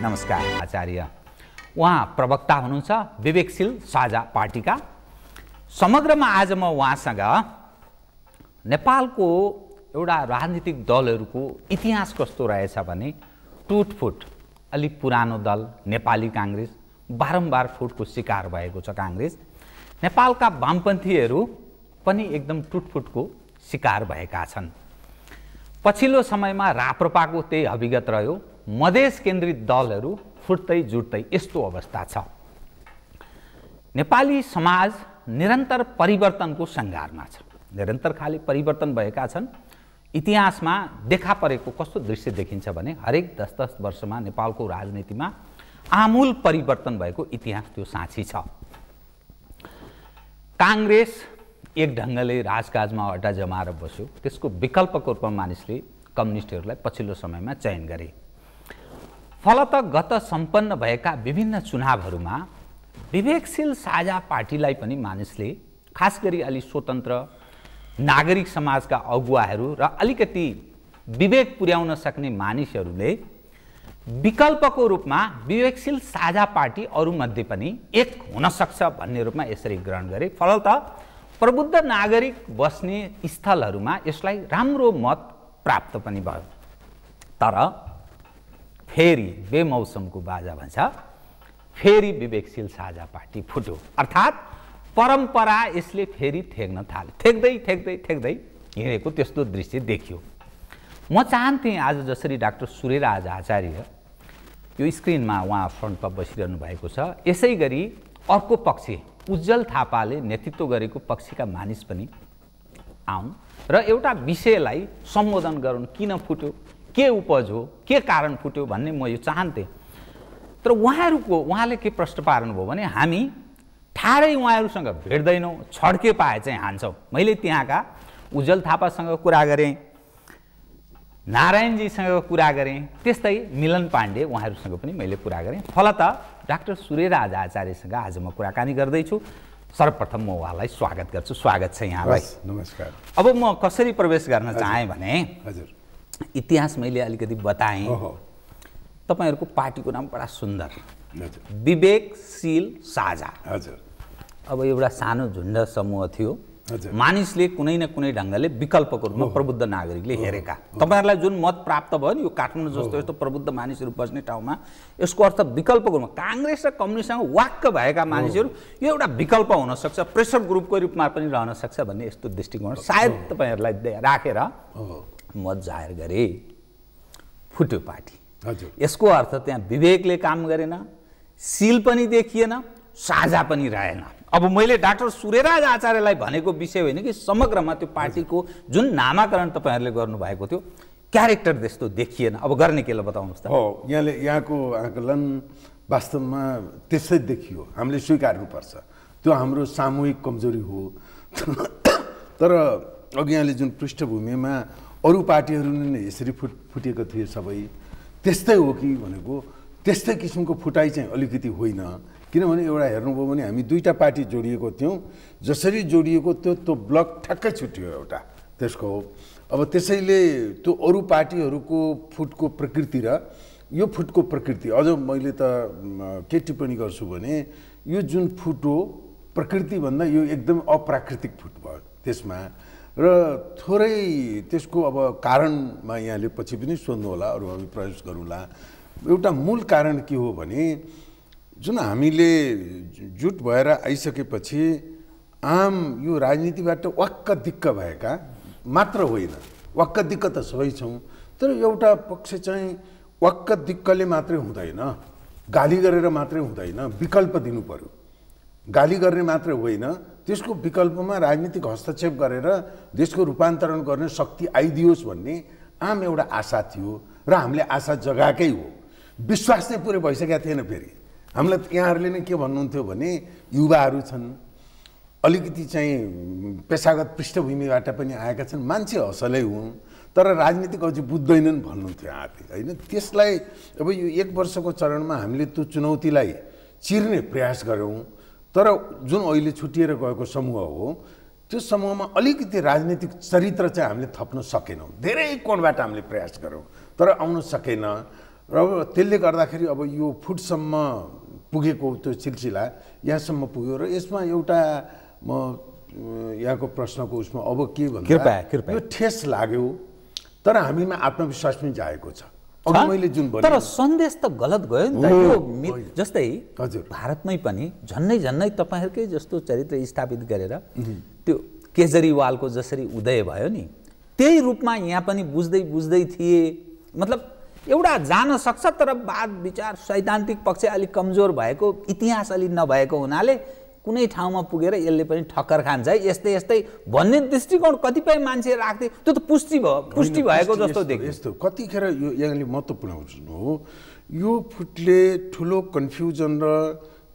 नमस्कार आचार्य। उहाँ प्रवक्ता हुनुहुन्छ विवेकशील साझा पार्टीका। समग्रमा आज म उहाँसँग नेपालको एउटा राजनीतिक दलहरूको इतिहास कस्तो रहेछ भने टुटफुट, अलि पुरानो दल नेपाली कांग्रेस, बारम्बार फुटको शिकार भएको छ कांग्रेस। नेपालका वामपन्थीहरू पनि एकदम टुटफुटको शिकार भएका छन्। पछिल्लो समयमा राप्रपाको त्यही अभिगत रह्यो। मधेस केन्द्रित दलहरू फुट्दै जुट्दै यस्तो अवस्था छ। नेपाली समाज निरन्तर परिवर्तनको सङ्घारमा छ। निरन्तर खाली परिवर्तन भएका छन्। इतिहासमा देखा परेको कस्तो दृश्य देखिन्छ भने हरेक 10-10 वर्षमा नेपालको राजनीतिमा आमूल परिवर्तन भएको इतिहास त्यो साक्षी छ। कांग्रेस एक ढङ्गले राजकाजमा अड्डा जमाएर बस्यो। त्यसको विकल्पको रूपमा मानिसले कम्युनिस्टहरूलाई पछिल्लो समयमा चयन गरे। फलत गत सम्पन्न भएका विभिन्न चुनावहरूमा विवेकशील साझा पार्टीलाई पनि मानिसले, खास गरी अलि स्वतन्त्र नागरिक समाजका अगुवाहरू र अलिकति विवेक पुर्याउन सक्ने मानिसहरूले विकल्पको रूपमा विवेकशील साझा पार्टी अरूमध्ये पनि एक हुन सक्छ भन्ने रूपमा यसरी ग्रहण गरे। फलत प्रबुद्ध नागरिक बस्ने स्थलहरूमा यसलाई राम्रो मत प्राप्त पनि भयो। तर फेरि बेमौसमको बाजा भन्छ, फेरि विवेकशील साझा पार्टी फुट्यो। अर्थात् परम्परा यसले फेरि थेग्न थाल्यो। थेग्दै हिँडेको त्यस्तो दृश्य देखियो। म चाहन्थेँ आज जसरी डाक्टर सूर्यराज आचार्य यो स्क्रिनमा उहाँ फ्रन्टमा बसिरहनु भएको छ, यसै गरी अर्को पक्ष उज्जवल थापाले नेतृत्व गरेको पक्षका मानिस पनि आउन् र एउटा विषयलाई सम्बोधन गरून्। किन फुट्यो, के उपज हो, के कारण फुट्यो भन्ने म यो चाहन्थेँ। तर उहाँले के प्रश्न पार्नुभयो भने हामी ठाडै उहाँहरूसँग भेट्दैनौँ, छड्के पाए चाहिँ हान्छौँ। मैले त्यहाँका उज्जवल थापासँग कुरा गरेँ, नारायणजीसँग कुरा गरेँ, त्यस्तै मिलन पाण्डे उहाँहरूसँग पनि मैले कुरा गरेँ। फलत डाक्टर सूर्यराज आचार्यसँग आज म कुराकानी गर्दैछु। सर्वप्रथम म उहाँलाई स्वागत गर्छु। स्वागत छ यहाँलाई। नमस्कार। अब म कसरी प्रवेश गर्न चाहेँ भने हजुर इतिहास मैले अलिकति बताएँ। तपाईँहरूको पार्टीको नाम बडा सुन्दर, हजुर, विवेकशील साझा। हजुर। अब एउटा सानो झुन्ड समूह थियो, हजुर, मानिसले कुनै न कुनै ढङ्गले विकल्पको रूपमा प्रबुद्ध नागरिकले हेरेका। तपाईँहरूलाई जुन मत प्राप्त भयो नि, यो काठमाडौँ जस्तो यस्तो प्रबुद्ध मानिसहरू बस्ने ठाउँमा यसको अर्थ विकल्पको रूपमा काङ्ग्रेस र कम्युनिस्टसँग वाक्क भएका मानिसहरू यो एउटा विकल्प हुनसक्छ, प्रेसर ग्रुपको रूपमा पनि रहन सक्छ भन्ने यस्तो दृष्टिकोण सायद तपाईँहरूलाई राखेर मत जाहेर गरे। फुट्यो पार्टी। हजुर। यसको अर्थ त्यहाँ विवेकले काम गरेन, शील पनि देखिएन, साझा पनि रहेन। अब मैले डाक्टर सूर्यराज आचार्यलाई भनेको विषय होइन कि समग्रमा त्यो पार्टीको जुन नामाकरण तपाईँहरूले गर्नुभएको थियो क्यारेक्टर त्यस्तो देखिएन। अब गर्ने केलाई बताउनुहोस् त। हो, यहाँको आकलन वास्तवमा त्यसै देखियो। हामीले स्वीकार्नुपर्छ, त्यो हाम्रो सामूहिक कमजोरी हो। तर अघि यहाँले जुन पृष्ठभूमिमा अरू पार्टीहरूले नै यसरी फुटेको थिए सबै त्यस्तै हो कि भनेको त्यस्तै किसिमको फुटाइ चाहिँ अलिकति होइन। किनभने एउटा हेर्नुभयो भने हामी दुईटा पार्टी जोडिएको थियौँ, जसरी जोडिएको त्यो ब्लक ठ्याक्कै छुट्यो एउटा त्यसको। अब त्यसैले त्यो अरू पार्टीहरूको फुटको प्रकृति र यो फुटको प्रकृति, अझ मैले त के टिप्पणी गर्छु भने यो जुन फुट हो प्रकृतिभन्दा यो एकदम अप्राकृतिक फुट भयो त्यसमा। र थोरै त्यसको अब कारणमा यहाँले पछि पनि सोध्नु होला, अरू हामी प्रयास गरौँला। एउटा मूल कारण के हो भने जुन हामीले जुट भएर आइसकेपछि आम यो राजनीतिबाट वाक्क दिक्क भएका मात्र होइन, वाक्क दिक्क त सबै छौँ, तर एउटा पक्ष चाहिँ वाक्क दिक्कले मात्रै हुँदैन, गाली गरेर मात्रै हुँदैन, विकल्प दिनु पर्यो। गाली गर्ने मात्रै होइन, त्यसको विकल्पमा राजनीतिक हस्तक्षेप गरेर देशको रूपान्तरण गर्ने शक्ति आइदियोस् भन्ने आम एउटा आशा थियो र हामीले आशा जगाएकै हो। विश्वास चाहिँ पुरै भइसकेका थिएन। फेरि हामीलाई यहाँहरूले नै के भन्नुहुन्थ्यो भने युवाहरू छन्, अलिकति चाहिँ पेसागत पृष्ठभूमिबाट पनि आएका छन्, मान्छे असलै हुन्, तर राजनीतिक अझै बुझ्दैनन् भन्नुहुन्थ्यो यहाँले, होइन? त्यसलाई अब यो 1 वर्षको चरणमा हामीले त्यो चुनौतीलाई चिर्ने प्रयास गऱ्यौँ। तर जुन अहिले छुटिएर गएको समूह हो त्यो समूहमा अलिकति राजनीतिक चरित्र चाहिँ हामीले थप्न सकेनौँ। धेरै कोणबाट हामीले प्रयास गऱ्यौँ तर आउन सकेन। र अब त्यसले गर्दाखेरि अब यो फुटसम्म पुगेको त्यो सिलसिला यहाँसम्म पुग्यो र यसमा एउटा म यहाँको प्रश्नको उसमा अब के भन्दा यो ठेस लाग्यो तर हामीमा आत्मविश्वास पनि जागेको छ। अघि मैले जुन भने तर सन्देश त गलत गयो नि त। यो जस्तै भारतमै पनि झन्नै तपाईहरुकै जस्तो चरित्र स्थापित गरेर त्यो केजरीवालको जसरी उदय भयो नि त्यही रूपमा यहाँ पनि बुझ्दै थिए। मतलब एउटा जान सक्छ तर वाद विचार सैद्धान्तिक पक्ष अलि कमजोर भएको इतिहास अलि नभएको हुनाले कुनै ठाउँमा पुगेर यसले पनि ठक्कर खान्छ है यस्तै भन्ने दृष्टिकोण कतिपय मान्छे राख्थे। त्यो त पुष्टि भएको जस्तो देखियो। यस्तो कतिखेर यो यहाँले महत्त्वपूर्ण हो यो फुटले ठुलो कन्फ्युजन र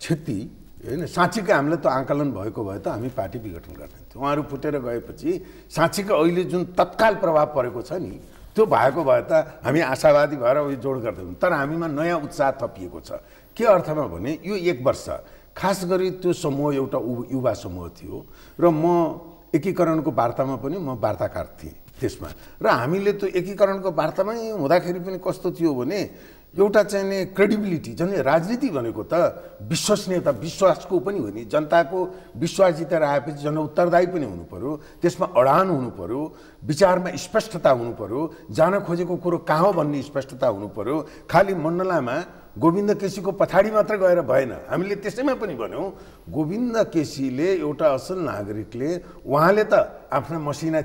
क्षति हैन साँच्चीकै हामीलाई त आकलन भएको भए त हामी पार्टी विघटन गर्दैनथ्यौँ। उहाँहरू फुटेर गएपछि साँच्चीकै अहिले जुन तत्काल प्रभाव परेको छ नि त्यो भएको भए त हामी आशावादी भएर उयो जोड गर्दैनौँ। तर हामीमा नयाँ उत्साह थपिएको छ। के अर्थमा भने यो 1 वर्ष खास गरी त्यो समूह एउटा युवा समूह थियो र म एकीकरणको वार्तामा पनि म वार्ताकार थिएँ त्यसमा र हामीले त्यो एकीकरणको वार्तामै हुँदाखेरि पनि कस्तो थियो भने एउटा चाहिँ नि क्रेडिबिलिटी झन् राजनीति भनेको त विश्वसनीयता विश्वासको पनि हो नि। जनताको विश्वास जितेर आएपछि जन उत्तरदायी पनि हुनु पर्यो, त्यसमा अडान हुनु पर्यो, विचारमा स्पष्टता हुनु पर्यो, जान खोजेको कुरो कहाँ हो भन्ने स्पष्टता हुनु पर्यो। खालि मण्डलामा गोविन्द केसीको पछाडि मात्र गएर भएन। हामीले त्यसैमा पनि भन्यौँ गोविन्द केसीले एउटा असल नागरिकले उहाँले त आफ्ना मसिना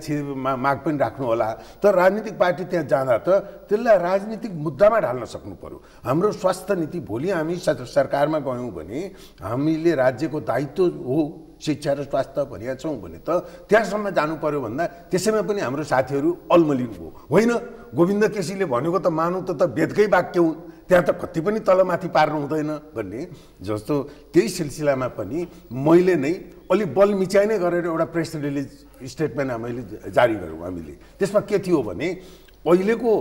माग पनि राख्नु होला तर राजनीतिक पार्टी त्यहाँ जाँदा त त्यसलाई राजनीतिक मुद्दामा ढाल्न सक्नु पर्यो। हाम्रो स्वास्थ्य नीति भोलि हामी सरकारमा गयौँ भने हामीले राज्यको दायित्व हो शिक्षा र स्वास्थ्य भनिया छौँ भने त त्यहाँसम्म जानु पर्यो भन्दा त्यसैमा पनि हाम्रो साथीहरू अल्मलिनु भयो। होइन गोविन्द केसीले भनेको त मानौँ त वेदकै वाक्य हुन् त्यहाँ त कति पनि तलमाथि पार्नु हुँदैन भन्ने जस्तो त्यही सिलसिलामा पनि मैले नै अलि बल मिचाइ नै गरेर एउटा प्रेस रिलिज स्टेटमेन्ट मैले जारी गऱ्यौँ। हामीले त्यसमा के थियो भने अहिलेको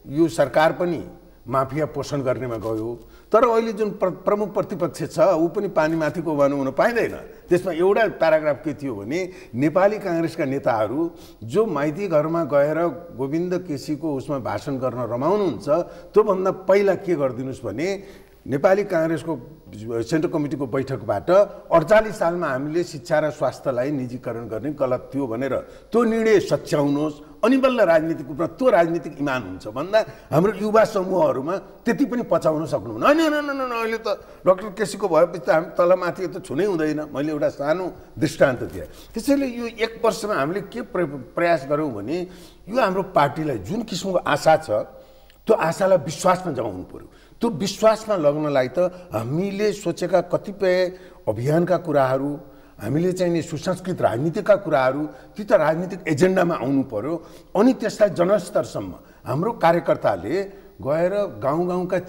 यो सरकार पनि माफिया पोषण गर्नेमा गयो तर अहिले जुन प्रमुख प्रतिपक्ष छ ऊ पनि पानीमाथिको वानु हुन पाइँदैन। त्यसमा एउटा प्याराग्राफ के थियो भने नेपाली काङ्ग्रेसका नेताहरू जो माइती घरमा गएर गोविन्द केसीको उसमा भाषण गर्न रमाउनुहुन्छ त्योभन्दा पहिला के गरिदिनुहोस् भने नेपाली काङ्ग्रेसको सेन्ट्रल कमिटीको बैठकबाट 48 सालमा हामीले शिक्षा र स्वास्थ्यलाई निजीकरण गर्ने गलत थियो भनेर त्यो निर्णय सच्याउनुहोस् अनि बल्ल राजनीतिक रूपमा त्यो राजनीतिक इमान हुन्छ भन्दा हाम्रो युवा समूहहरूमा त्यति पनि पचाउन सक्नुहुन्न। होइन अहिले त डाक्टर केसीको भएपछि त हामी तलमाथि त छुनै हुँदैन। मैले एउटा सानो दृष्टान्त दिएँ। त्यसैले यो 1 वर्षमा हामीले के प्रयास गऱ्यौँ भने यो हाम्रो पार्टीलाई जुन किसिमको आशा छ त्यो आशालाई विश्वासमा जमाउनु पर्यो। त्यो विश्वासमा लग्नलाई त हामीले सोचेका कतिपय अभियानका कुराहरू हामीले चाहिँ नि सुसंस्कृत राजनीतिका कुराहरू ती त राजनीतिक एजेन्डामा आउनु पर्यो अनि त्यसलाई जनस्तरसम्म हाम्रो कार्यकर्ताले गएर गाउँका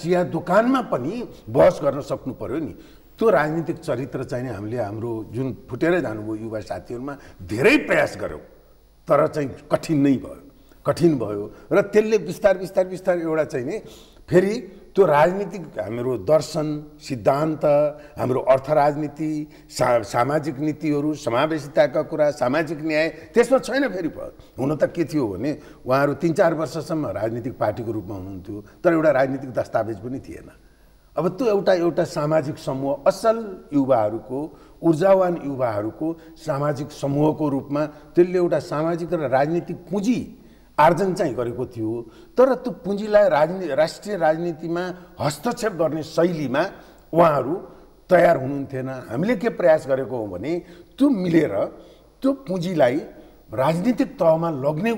चिया दोकानमा पनि बहस गर्न सक्नु पर्यो नि। त्यो राजनीतिक चरित्र चाहिँ हामीले हाम्रो जुन फुटेर जानुभयो युवा साथीहरूमा धेरै प्रयास गऱ्यौँ तर चाहिँ कठिन भयो र त्यसले बिस्तार एउटा चाहिँ नि फेरि त्यो राजनीतिक हाम्रो दर्शन सिद्धान्त हाम्रो अर्थ राजनीति सामाजिक नीतिहरू समावेशिताका कुरा सामाजिक न्याय त्यसमा छैन। फेरि हुन त के थियो भने उहाँहरू 3-4 वर्षसम्म राजनीतिक पार्टीको रूपमा हुनुहुन्थ्यो तर एउटा राजनीतिक दस्तावेज पनि थिएन। अब त्यो एउटा सामाजिक समूह असल युवाहरूको ऊर्जावान युवाहरूको सामाजिक समूहको रूपमा त्यसले एउटा सामाजिक र राजनीतिक पुँजी आर्जन चाहिँ गरेको थियो तर त्यो पुँजीलाई राष्ट्रिय राजनीतिमा हस्तक्षेप गर्ने शैलीमा उहाँहरू तयार हुनुहुन्थेन। हामीले के प्रयास गरेको हो भने त्यो मिलेर त्यो पुँजीलाई राजनीतिक तहमा लग्ने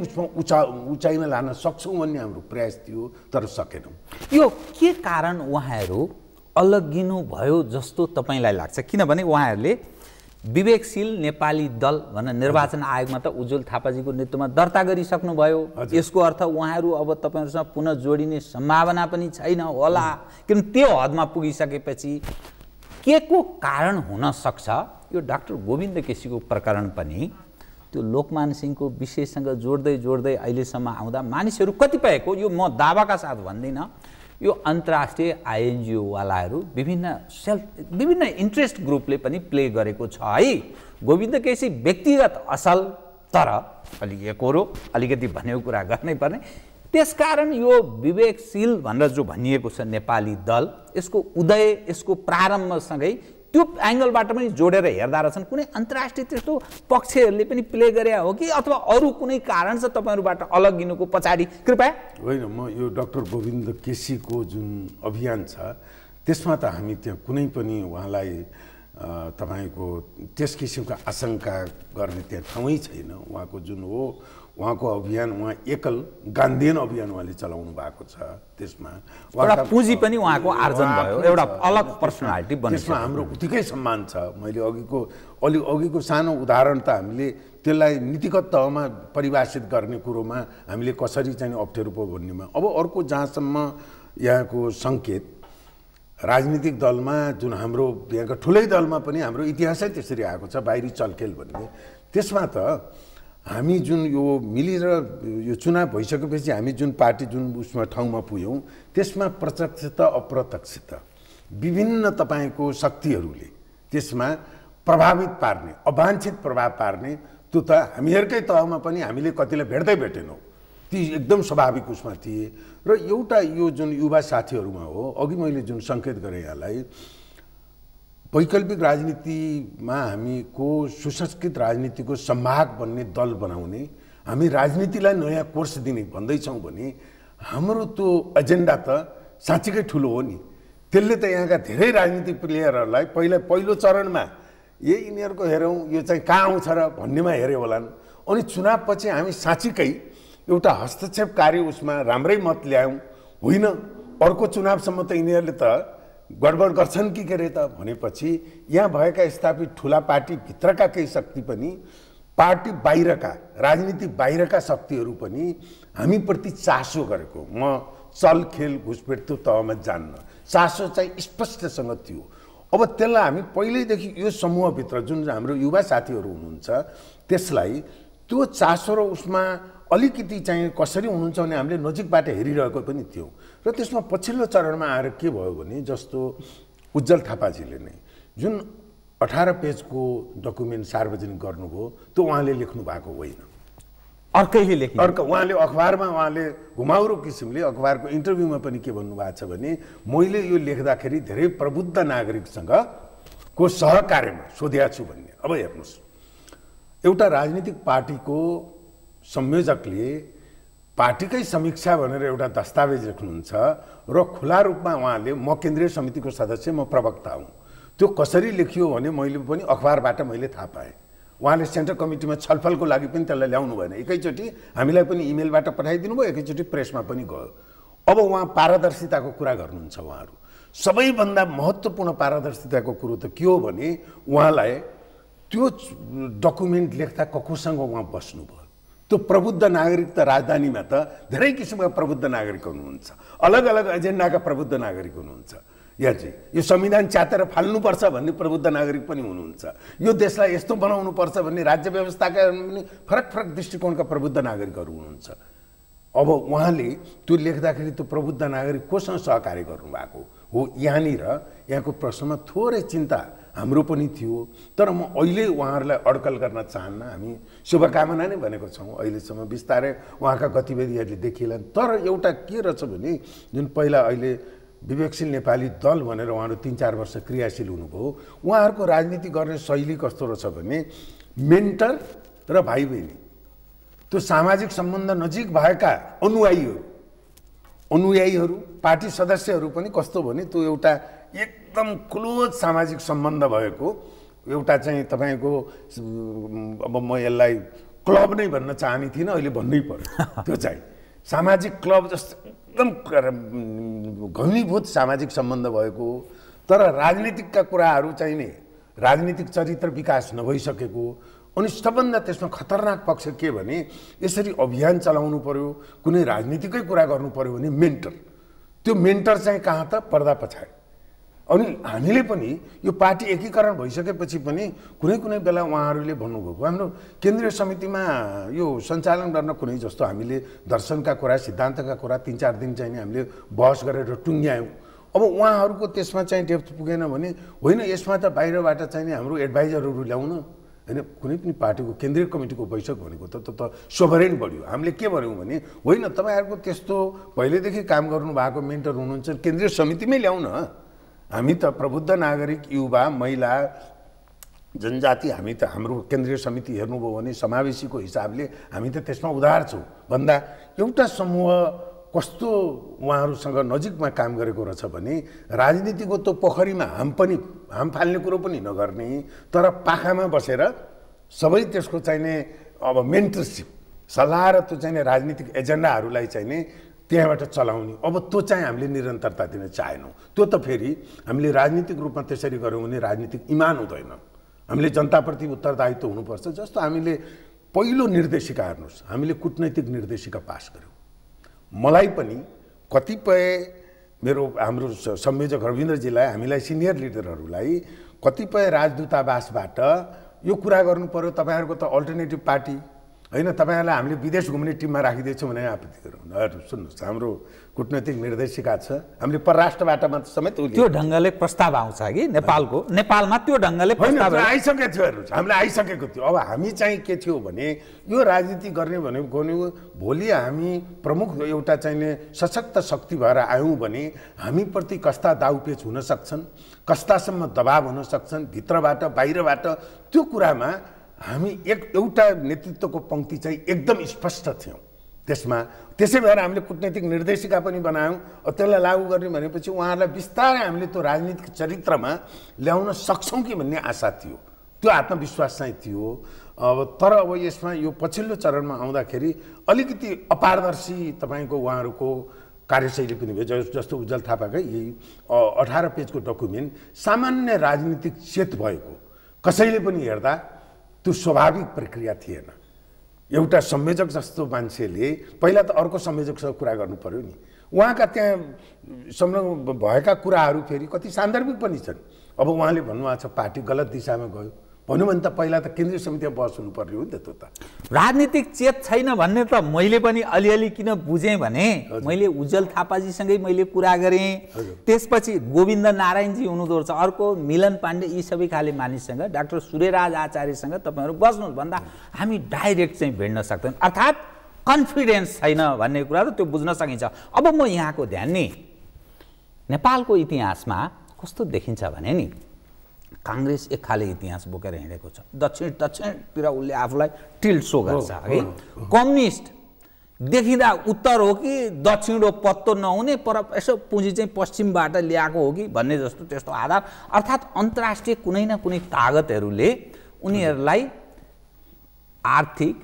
उचाइमा लान सक्छौँ भन्ने हाम्रो प्रयास थियो तर सकेनौँ। यो के कारण उहाँहरू अलग्गिनु भयो जस्तो तपाईँलाई लाग्छ? किनभने उहाँहरूले विवेकशील नेपाली दल भनेर निर्वाचन आयोगमा त उज्जवल थापाजीको नेतृत्वमा दर्ता गरिसक्नुभयो। यसको अर्थ उहाँहरू अब तपाईँहरूसँग पुनः जोडिने सम्भावना पनि छैन होला। किन त्यो हदमा पुगिसकेपछि के को कारण हुन सक्छ? यो डाक्टर गोविन्द केसीको प्रकरण पनि त्यो लोकमान सिंहको विषयसँग जोड्दै अहिलेसम्म आउँदा मानिसहरू कतिपयको यो म दावाका साथ भन्दिनँ यो अन्तर्राष्ट्रिय आइएनजिओवालाहरू विभिन्न इन्ट्रेस्ट ग्रुपले पनि प्ले गरेको छ है। गोविन्द केसी व्यक्तिगत असल तर अलि एकोरो अलिकति भनेको कुरा गर्नै पर्ने त्यसकारण यो विवेकशील भनेर जो भनिएको छ नेपाली दल, यसको उदय, यसको प्रारम्भसँगै त्यो एङ्गलबाट पनि जोडेर हेर्दा रहेछन् कुनै अन्तर्राष्ट्रिय त्यस्तो पक्षहरूले पनि प्ले गरे हो कि अथवा अरू कुनै कारण छ तपाईँहरूबाट अलगिनुको पछाडि? कृपया। होइन, म यो डाक्टर गोविन्द केसीको जुन अभियान छ त्यसमा त हामी त्यहाँ कुनै पनि उहाँलाई तपाईँको त्यस किसिमका आशंका गर्ने त्यहाँ ठाउँै छैन। उहाँको जुन हो उहाँको अभियान, उहाँ एकल गान्धीयन अभियान उहाँले चलाउनु भएको छ। त्यसमा एउटा पुँजी पनि उहाँको आर्जन भयो, एउटा अलग पर्सनालिटी बन्यो। त्यसमा हाम्रो उत्तिकै सम्मान छ। मैले अघिको सानो उदाहरण त हामीले त्यसलाई नीतिगत तहमा परिभाषित गर्ने कुरोमा हामीले कसरी चाहिँ अप्ठ्यारो पो भन्नेमा। अब अर्को जहाँसम्म यहाँको सङ्केत राजनीतिक दलमा जुन हाम्रो यहाँको ठुलै दलमा पनि हाम्रो इतिहासै त्यसरी आएको छ, बाहिरी चलखेल भन्ने। त्यसमा त हामी जुन यो मिलेर यो चुनाव भइसकेपछि हामी जुन पार्टी जुन उसमा ठाउँमा पुग्यौँ त्यसमा प्रत्यक्ष त अप्रत्यक्ष त विभिन्न तपाईँको शक्तिहरूले त्यसमा प्रभावित पार्ने, अवाञ्छित प्रभाव पार्ने, त्यो त हामीहरूकै तहमा पनि हामीले कतिलाई भेट्दैनौँ। ती एकदम स्वाभाविक उसमा थिए। र एउटा यो जुन युवा साथीहरूमा हो, अघि मैले जुन सङ्केत गरेँ यहाँलाई, वैकल्पिक राजनीतिमा हामीको सुसंस्कृत राजनीतिको संवाहक बन्ने दल बनाउने, हामी राजनीतिलाई नयाँ कोर्स दिने भन्दैछौँ भने हाम्रो त्यो एजेन्डा त साँच्चीकै ठुलो हो नि। त्यसले त यहाँका धेरै राजनीतिक प्लेयरहरूलाई पहिलो चरणमा यिनीहरूको हेरौँ यो चाहिँ कहाँ आउँछ र भन्नेमा हेऱ्यो होलान्। अनि चुनावपछि हामी साँच्चीकै एउटा हस्तक्षेपकारी उसमा राम्रै मत ल्यायौँ, होइन अर्को चुनावसम्म त यिनीहरूले त गडबड गर्छन् कि के अरे त भनेपछि यहाँ भएका स्थापित ठुला पार्टी भित्रका केही शक्ति पनि, पार्टी बाहिरका राजनीति बाहिरका शक्तिहरू पनि हामीप्रति चासो गरेको, म चलखेल घुसपेट त्यो तहमा जान्न, चासो चाहिँ स्पष्टसँग थियो। अब त्यसलाई हामी पहिल्यैदेखि यो समूहभित्र जुन हाम्रो युवा साथीहरू हुनुहुन्छ त्यसलाई त्यो चासो र उसमा अलिकति चाहिँ कसरी हुनुहुन्छ भने हामीले नजिकबाट हेरिरहेको पनि थियौँ। र त्यसमा पछिल्लो चरणमा आएर के भयो भने जस्तो उज्जवल थापाजीले नै जुन 18 पेजको डकुमेन्ट सार्वजनिक गर्नुभयो त्यो उहाँले लेख्नु भएको होइन, अर्कैले लेख्नु। उहाँले अखबारमा उहाँले घुमाउरो किसिमले अखबारको इन्टरभ्यूमा पनि के भन्नुभएको छ भने मैले यो लेख्दाखेरि धेरै प्रबुद्ध नागरिकसँग को सहकार्यमा सोधेको छु भन्ने। अब हेर्नुहोस्, एउटा राजनीतिक पार्टीको संयोजकले पार्टीकै समीक्षा भनेर एउटा दस्तावेज लेख्नुहुन्छ र खुला रूपमा उहाँले म केन्द्रीय समितिको सदस्य, म प्रवक्ता हुँ, त्यो कसरी लेखियो भने मैले पनि अखबारबाट मैले थाहा पाएँ। उहाँले सेन्ट्रल कमिटीमा छलफलको लागि पनि त्यसलाई ल्याउनु भएन, एकैचोटि हामीलाई पनि इमेलबाट पठाइदिनु भयो, एकैचोटि प्रेसमा पनि गयो। अब उहाँ पारदर्शिताको कुरा गर्नुहुन्छ। उहाँहरू सबैभन्दा महत्त्वपूर्ण पारदर्शिताको कुरो त के हो भने उहाँलाई त्यो डकुमेन्ट लेख्दा ककोसँग उहाँ बस्नुभयो। त्यो प्रबुद्ध नागरिक त राजधानीमा त धेरै किसिमका प्रबुद्ध नागरिक हुनुहुन्छ, अलग अलग एजेन्डाका प्रबुद्ध नागरिक हुनुहुन्छ। यहाँ चाहिँ यो संविधान च्यातेर फाल्नुपर्छ भन्ने प्रबुद्ध नागरिक पनि हुनुहुन्छ, यो देशलाई यस्तो बनाउनुपर्छ भन्ने राज्य व्यवस्थाका पनि फरक फरक दृष्टिकोणका प्रबुद्ध नागरिकहरू हुनुहुन्छ। अब उहाँले त्यो लेख्दाखेरि त्यो प्रबुद्ध नागरिक कोसँग सहकार्य गर्नुभएको हो, यहाँनिर यहाँको प्रश्नमा थोरै चिन्ता हाम्रो पनि थियो। तर म अहिले उहाँहरूलाई अड्कल गर्न चाहन्न, हामी शुभकामना नै भनेको छौँ। अहिलेसम्म बिस्तारै उहाँका गतिविधिहरूले देखिएलान्। तर एउटा के रहेछ भने जुन पहिला अहिले विवेकशील नेपाली दल भनेर उहाँहरू 3-4 वर्ष क्रियाशील हुनुभयो, उहाँहरूको राजनीति गर्ने शैली कस्तो रहेछ भने मेन्टर र भाइ बहिनी, त्यो सामाजिक सम्बन्ध नजिक भएका अनुयायीहरू पार्टी सदस्यहरू पनि कस्तो भने त्यो एउटा एकदम क्लोज सामाजिक सम्बन्ध भएको एउटा चाहिँ तपाईँको, अब म यसलाई क्लब नै भन्न चाहने थिइनँ, अहिले भन्नै पर्यो। त्यो चाहिँ सामाजिक क्लब जस्तो एकदम घनीभूत सामाजिक सम्बन्ध भएको, तर राजनीतिकका कुराहरू चाहिँ नि राजनीतिक चरित्र विकास नभइसकेको। अनि सबभन्दा त्यसमा खतरनाक पक्ष के भने यसरी अभियान चलाउनु पर्यो, कुनै राजनीतिकै कुरा गर्नु पर्यो भने मेन्टर, त्यो मेन्टर चाहिँ कहाँ त पर्दा पछाडि। अनि हामीले पनि यो पार्टी एकीकरण भइसकेपछि पनि कुनै कुनै बेला उहाँहरूले भन्नुभएको हाम्रो केन्द्रीय समितिमा यो सञ्चालन गर्न कुनै जस्तो हामीले दर्शनका कुरा, सिद्धान्तका कुरा 3-4 दिन चाहिँ हामीले बहस गरेर टुङ्ग्यायौँ। अब उहाँहरूको त्यसमा चाहिँ डेप्थ पुगेन भने होइन, यसमा त बाहिरबाट चाहिँ हाम्रो एडभाइजरहरू ल्याउन, हैन कुनै पनि पार्टीको केन्द्रीय कमिटीको बैठक भनेको त सोभरेन बढ्यो। हामीले के भन्यौँ भने होइन तपाईँहरूको त्यस्तो पहिलेदेखि काम गर्नु भएको मेन्टर हुनुहुन्छ केन्द्रीय समितिमै ल्याउँ न। हामी त प्रबुद्ध नागरिक युवा महिला जनजाति हामी त हाम्रो केन्द्रीय समिति हेर्नुभयो भने समावेशीको हिसाबले हामी त त्यसमा उदार छौँ भन्दा एउटा समूह कस्तो उहाँहरूसँग नजिकमा काम गरेको रहेछ भने राजनीतिको त्यो पोखरीमा हाम फाल्ने कुरो पनि नगर्ने तर पाखामा बसेर सबै त्यसको चाहिने अब मेन्टरसिप सल्लाह र त्यो चाहिने राजनीतिक एजेन्डाहरूलाई चाहिने त्यहाँबाट चलाउने अब त्यो चाहिँ हामीले निरन्तरता दिन चाहेनौँ। त्यो त फेरि हामीले राजनीतिक रूपमा त्यसरी गऱ्यौँ भने राजनीतिक इमान हुँदैन। हामीले जनताप्रति उत्तरदायित्व हुनुपर्छ। जस्तो हामीले पहिलो निर्देशिका हेर्नुहोस् हामीले कूटनैतिक निर्देशिका पास गऱ्यौँ। मलाई पनि कतिपय हाम्रो संयोजक रविन्द्रजीलाई हामीलाई सिनियर लिडरहरूलाई कतिपय राजदूतावासबाट यो कुरा गर्नु पर्यो तपाईँहरूको त अल्टरनेटिभ पार्टी होइन तपाईँहरूलाई हामीले विदेश घुम्ने टिममा राखिदिएछौँ भने आपत्ति गरौँ। सुन्नुहोस् हाम्रो कूटनैतिक निर्देशिका छ हामीले परराष्ट्रबाट मात्र समेत त्यो ढङ्गले प्रस्ताव आउँछ कि नेपालमा त्यो ढङ्गले प्रस्ताव आइसकेको थियो। हेर्नुहोस् हामीलाई आइसकेको थियो। अब हामी चाहिँ के थियो भने यो राजनीति गर्ने भनेको भोलि हामी प्रमुख एउटा चाहिने सशक्त शक्ति भएर आयौँ भने हामीप्रति कस्ता दाउपेच हुन सक्छन् कस्तासम्म दबाव हुन सक्छन् भित्रबाट बाहिरबाट त्यो कुरामा हामी एउटा नेतृत्वको पंक्ति चाहिँ एकदम स्पष्ट थियौँ त्यसमा। त्यसै भएर हामीले कूटनैतिक निर्देशिका पनि बनायौँ। त्यसलाई लागू गर्ने भनेपछि उहाँहरूलाई बिस्तारै हामीले त्यो राजनीतिक चरित्रमा ल्याउन सक्छौँ कि भन्ने आशा थियो। त्यो आत्मविश्वास चाहिँ थियो। अब तर अब यसमा यो पछिल्लो चरणमा आउँदाखेरि अलिकति अपारदर्शी तपाईँको उहाँहरूको कार्यशैली पनि भयो। जस्तो उज्जवल थापाकै यही 18 पेजको डकुमेन्ट सामान्य राजनीतिक चेत भएको कसैले पनि हेर्दा त्यो स्वाभाविक प्रक्रिया थिएन। एउटा संयोजक जस्तो मान्छेले पहिला त अर्को संयोजकसँग कुरा गर्नु पर्यो नि। उहाँका त्यहाँ संलग्न भएका कुराहरू फेरि कति सान्दर्भिक पनि छन्। अब उहाँले भन्नुभएको छ पार्टी गलत दिशामा गयो भन्नु भने त पहिला त केन्द्रीय समितिमा बहस हुनुपर्ने हो नि त। त्यो त राजनीतिक चेत छैन भन्ने त मैले पनि अलिअलि किन बुझेँ भने मैले उज्जवल थापाजीसँगै मैले कुरा गरेँ। त्यसपछि गोविन्द नारायणजी हुनुहुँदो रहेछ अर्को मिलन पाण्डे यी सबै खाले मानिससँग डाक्टर सूर्यराज आचार्यसँग तपाईँहरू बस्नुहोस् भन्दा हामी डाइरेक्ट चाहिँ भेट्न सक्दैनौँ अर्थात् कन्फिडेन्स छैन भन्ने कुरा त त्यो बुझ्न सकिन्छ। अब म यहाँको ध्यान नि नेपालको इतिहासमा कस्तो देखिन्छ भने नि कांग्रेस एक खाले इतिहास बोकेर हिँडेको छ। दक्षिणतिर उसले आफूलाई टिल्ट सो गर्छ है। कम्युनिस्ट देखिँदा उत्तर हो कि दक्षिण हो पत्तो नहुने पर यसो पुँजी चाहिँ पश्चिमबाट ल्याएको हो कि भन्ने जस्तो त्यस्तो आधार अर्थात् अन्तर्राष्ट्रिय कुनै न कुनै तागतहरूले उनीहरूलाई आर्थिक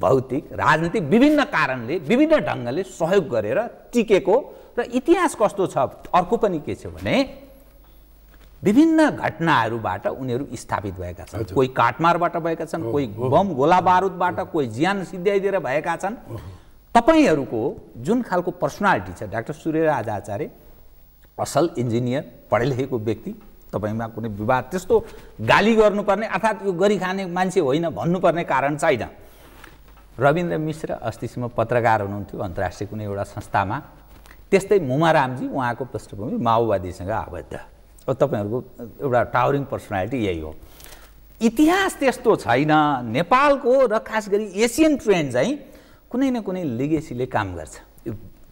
भौतिक राजनीतिक विभिन्न कारणले विभिन्न ढङ्गले सहयोग गरेर टिकेको र इतिहास कस्तो छ अर्को पनि के छ भने विभिन्न घटनाहरूबाट उनीहरू स्थापित भएका छन्। कोही काटमारबाट भएका छन् कोही बम गोला बारुदबाट कोही ज्यान सिद्ध्याइदिएर भएका छन्। तपाईहरूको जुन खालको पर्सनालिटी छ डाक्टर सूर्यराज आचार्य असल इन्जिनियर पढे लेखेको व्यक्ति तपाईमा कुनै विवाद त्यस्तो गाली गर्नुपर्ने अर्थात् यो गरी खाने मान्छे होइन भन्नुपर्ने कारण छैन। रविन्द्र मिश्र अस्तिसम्म पत्रकार हुनुहुन्थ्यो अन्तर्राष्ट्रिय कुनै एउटा संस्थामा। त्यस्तै मुमारामजी उहाँको पृष्ठभूमि माओवादीसँग आबद्ध। अब तपाईहरूको एउटा टावरिङ पर्सनालिटी यही हो। इतिहास त्यस्तो छैन। नेपालको र खास गरी एसियन ट्रेन्ड चाहिँ कुनै न कुनै लिगेसीले काम गर्छ।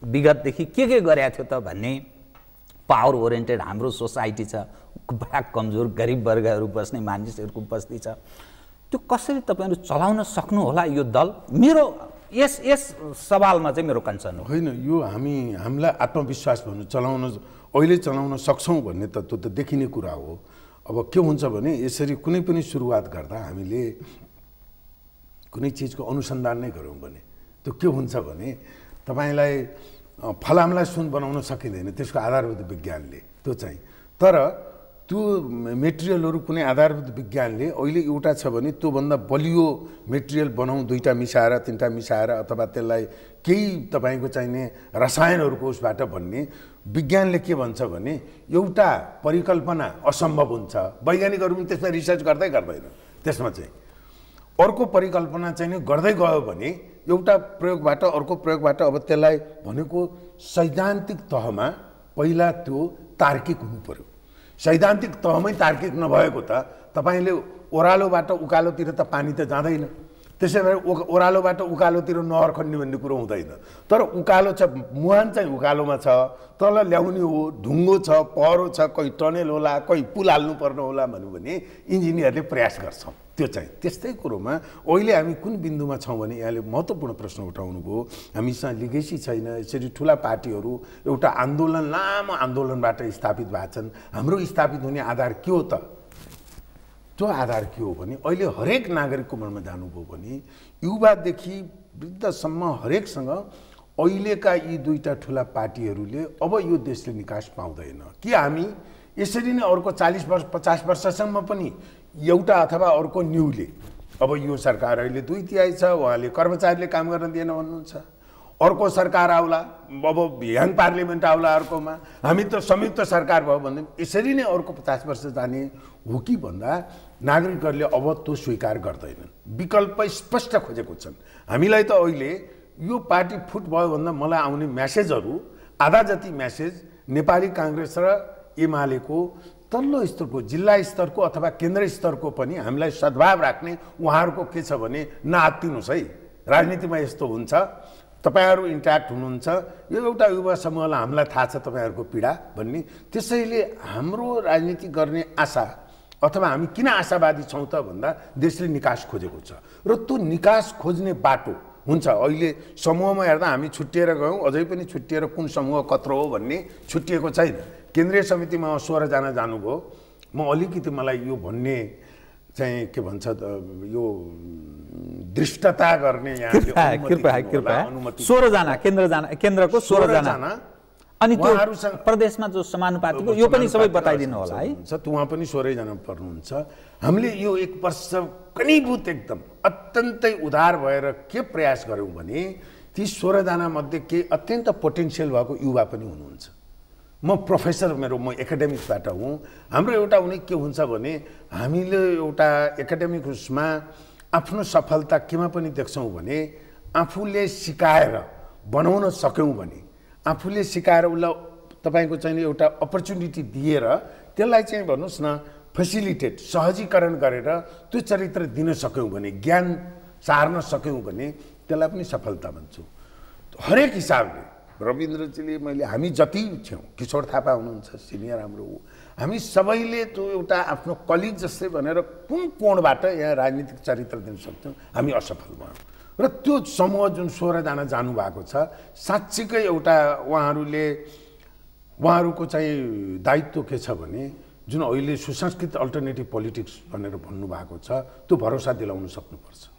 विगतदेखि के गरेको थियो त भन्ने पावर ओरिएन्टेड हाम्रो सोसाइटी छ बडा कमजोर गरिब वर्गहरू बस्ने मानिसहरूको बस्ती छ। त्यो कसरी तपाईहरु चलाउन सक्नु होला यो दल मेरो यस सवालमा चाहिँ मेरो कन्सर्न हो। होइन यो हामीलाई आत्मविश्वास भन्नु अहिले चलाउन सक्छौं भन्ने त त्यो त देखिने कुरा हो। अब के हुन्छ भने यसरी कुनै पनि सुरुवात गर्दा हामीले कुनै चीजको अनुसन्धान नै गरौँ भने त्यो के हुन्छ भने तपाईलाई फलामलाई सुन बनाउन सकिँदैन त्यसको आधारभूत विज्ञानले त्यो चाहिँ। तर त्यो मेटेरियलहरु कुनै आधारभूत विज्ञानले अहिले एउटा छ भने त्यो भन्दा बलियो मेटेरियल बनाउँ दुईटा मिसाएर तीनटा मिसाएर अथवा त्यसलाई केही तपाईको चाहिने रसायनहरुको उसबाट भन्ने विज्ञानले के भन्छ भने एउटा परिकल्पना असम्भव हुन्छ। वैज्ञानिकहरु पनि त्यसमा रिसर्च गर्दैन। त्यसमा चाहिँ अर्को परिकल्पना चाहिँ गर्दै गयो भने एउटा प्रयोगबाट अर्को प्रयोगबाट अब त्यसलाई भनेको सैद्धान्तिक तहमा पहिला त्यो तार्किक हुनु पर्यो। सैद्धान्तिक तहमै तार्किक नभएको त तपाईँले ओह्रालोबाट उकालोतिर त पानी त जाँदैन, त्यसै भएर ओह्रालोबाट उकालोतिर नहर खन्ने भन्ने कुरो हुँदैन। तर उकालो छ, मुहान चाहिँ उकालोमा छ, तल ल्याउने हो, ढुङ्गो छ, पहरो छ, कोही टनेल होला, कोही पुल हाल्नु पर्ने होला भन्यो भने इन्जिनियरले प्रयास गर्छौँ। त्यो चाहिँ त्यस्तै कुरोमा अहिले हामी कुन बिन्दुमा छौँ भने यहाँले महत्त्वपूर्ण प्रश्न उठाउनु भयो। हामीसँग लिगेसी छैन। यसरी ठुला पार्टीहरू एउटा आन्दोलन, लामो आन्दोलनबाट स्थापित भएको छन्। हाम्रो स्थापित हुने आधार के हो त? त्यो आधार के हो भने अहिले हरेक नागरिकको मनमा जानुभयो भने युवादेखि वृद्धसम्म हरेकसँग अहिलेका यी दुईटा ठुला पार्टीहरूले अब यो देशले निकास पाउँदैन कि हामी यसरी नै अर्को 40 वर्ष 50 वर्षसम्म पनि एउटा अथवा अर्को न्युले, अब यो सरकार अहिले 2/3 छ, उहाँले कर्मचारीले काम गर्न दिएन भन्नुहुन्छ, अर्को सरकार आउला, अब यङ पार्लिमेन्ट आउला अर्कोमा, हामी त संयुक्त सरकार भयो भने यसरी नै अर्को 50 वर्ष जाने हो कि भन्दा नागरिकहरूले अब त्यो स्वीकार गर्दैनन्। विकल्प स्पष्ट खोजेको छन्। हामीलाई त अहिले यो पार्टी फुट भयो भन्दा मलाई आउने म्यासेजहरू आधा जति म्यासेज नेपाली काङ्ग्रेस र एमालेको तल्लो स्तरको, जिल्ला स्तरको अथवा केन्द्र स्तरको पनि हामीलाई सद्भाव राख्ने उहाँहरूको के छ भने नआत्तिनुहोस् है, राजनीतिमा यस्तो हुन्छ, तपाईहरु इन्ट्याक्ट हुनुहुन्छ, यो एउटा युवा समूहलाई हामीलाई थाहा छ तपाईहरुको पीडा भन्ने। त्यसैले हाम्रो राजनीति गर्ने आशा अथवा हामी किन आशावादी छौं त भन्दा देशले निकास खोजेको छ र त्यो निकास खोज्ने बाटो हुन्छ। अहिले समूहमा हेर्दा हामी छुट्टिएर गयौं, अझै पनि छुट्टिएर कुन समूह कत्रो हो भन्ने छुट्टिएको छैन। केन्द्रीय समितिमा 16 जना जानुभयो। म अलिकति मलाई यो भन्ने चाहिँ के भन्छ यो दृष्टता गर्ने कृपया 16 जना केन्द्रको 16 जना अनि त्यो प्रदेशमा जो समानुपातिको यो पनि सबै बताइदिनु होला है। उहाँ पनि 16 जना पर्नुहुन्छ। हामीले यो 1 वर्ष कनीभूत एकदम अत्यन्तै उदार भएर के प्रयास गर्यौं भने ती 16 जना मध्ये के अत्यन्त पोटेन्शियल भएको युवा पनि हुनुहुन्छ। म प्रोफेसर, म एकाडेमिकबाट हुँ। हाम्रो एउटा हुने के हुन्छ भने हामीले एउटा एकाडेमिक उसमा आफ्नो सफलता केमा पनि देख्छौं भने आफूले सिकाएर बनाउन सक्यौं भने, आफूले सिकाएर उसलाई तपाईको चाहिँ एउटा अपर्च्युनिटी दिएर त्यसलाई चाहिँ भन्नुस् न फेसिलिटेट सहजीकरण गरेर त्यो चरित्र दिन सक्यौं भने, ज्ञान सार्न सक्यौं भने त्यसलाई पनि सफलता भन्छु। हरेक हिसाबले रविन्द्रजीले मैले हामी जति छौं, किशोर थापा हुनुहुन्छ सिनियर हाम्रो, हामी सबैले त्यो एउटा आफ्नो कलिग जस्तै भनेर कुन कोणबाट यहाँ राजनीतिक चरित्र दिन सक्छौं, हामी असफल भयौं। र त्यो समूह जुन 16 जना जानु भएको छ, साच्चीकै एउटा उहाँहरूको चाहिँ दायित्व के छ भने जुन अहिले सुसंस्कृत अल्टरनेटिभ पोलिटिक्स भनेर भन्नु भएको छ, त्यो भरोसा दिलाउन सक्नुपर्छ।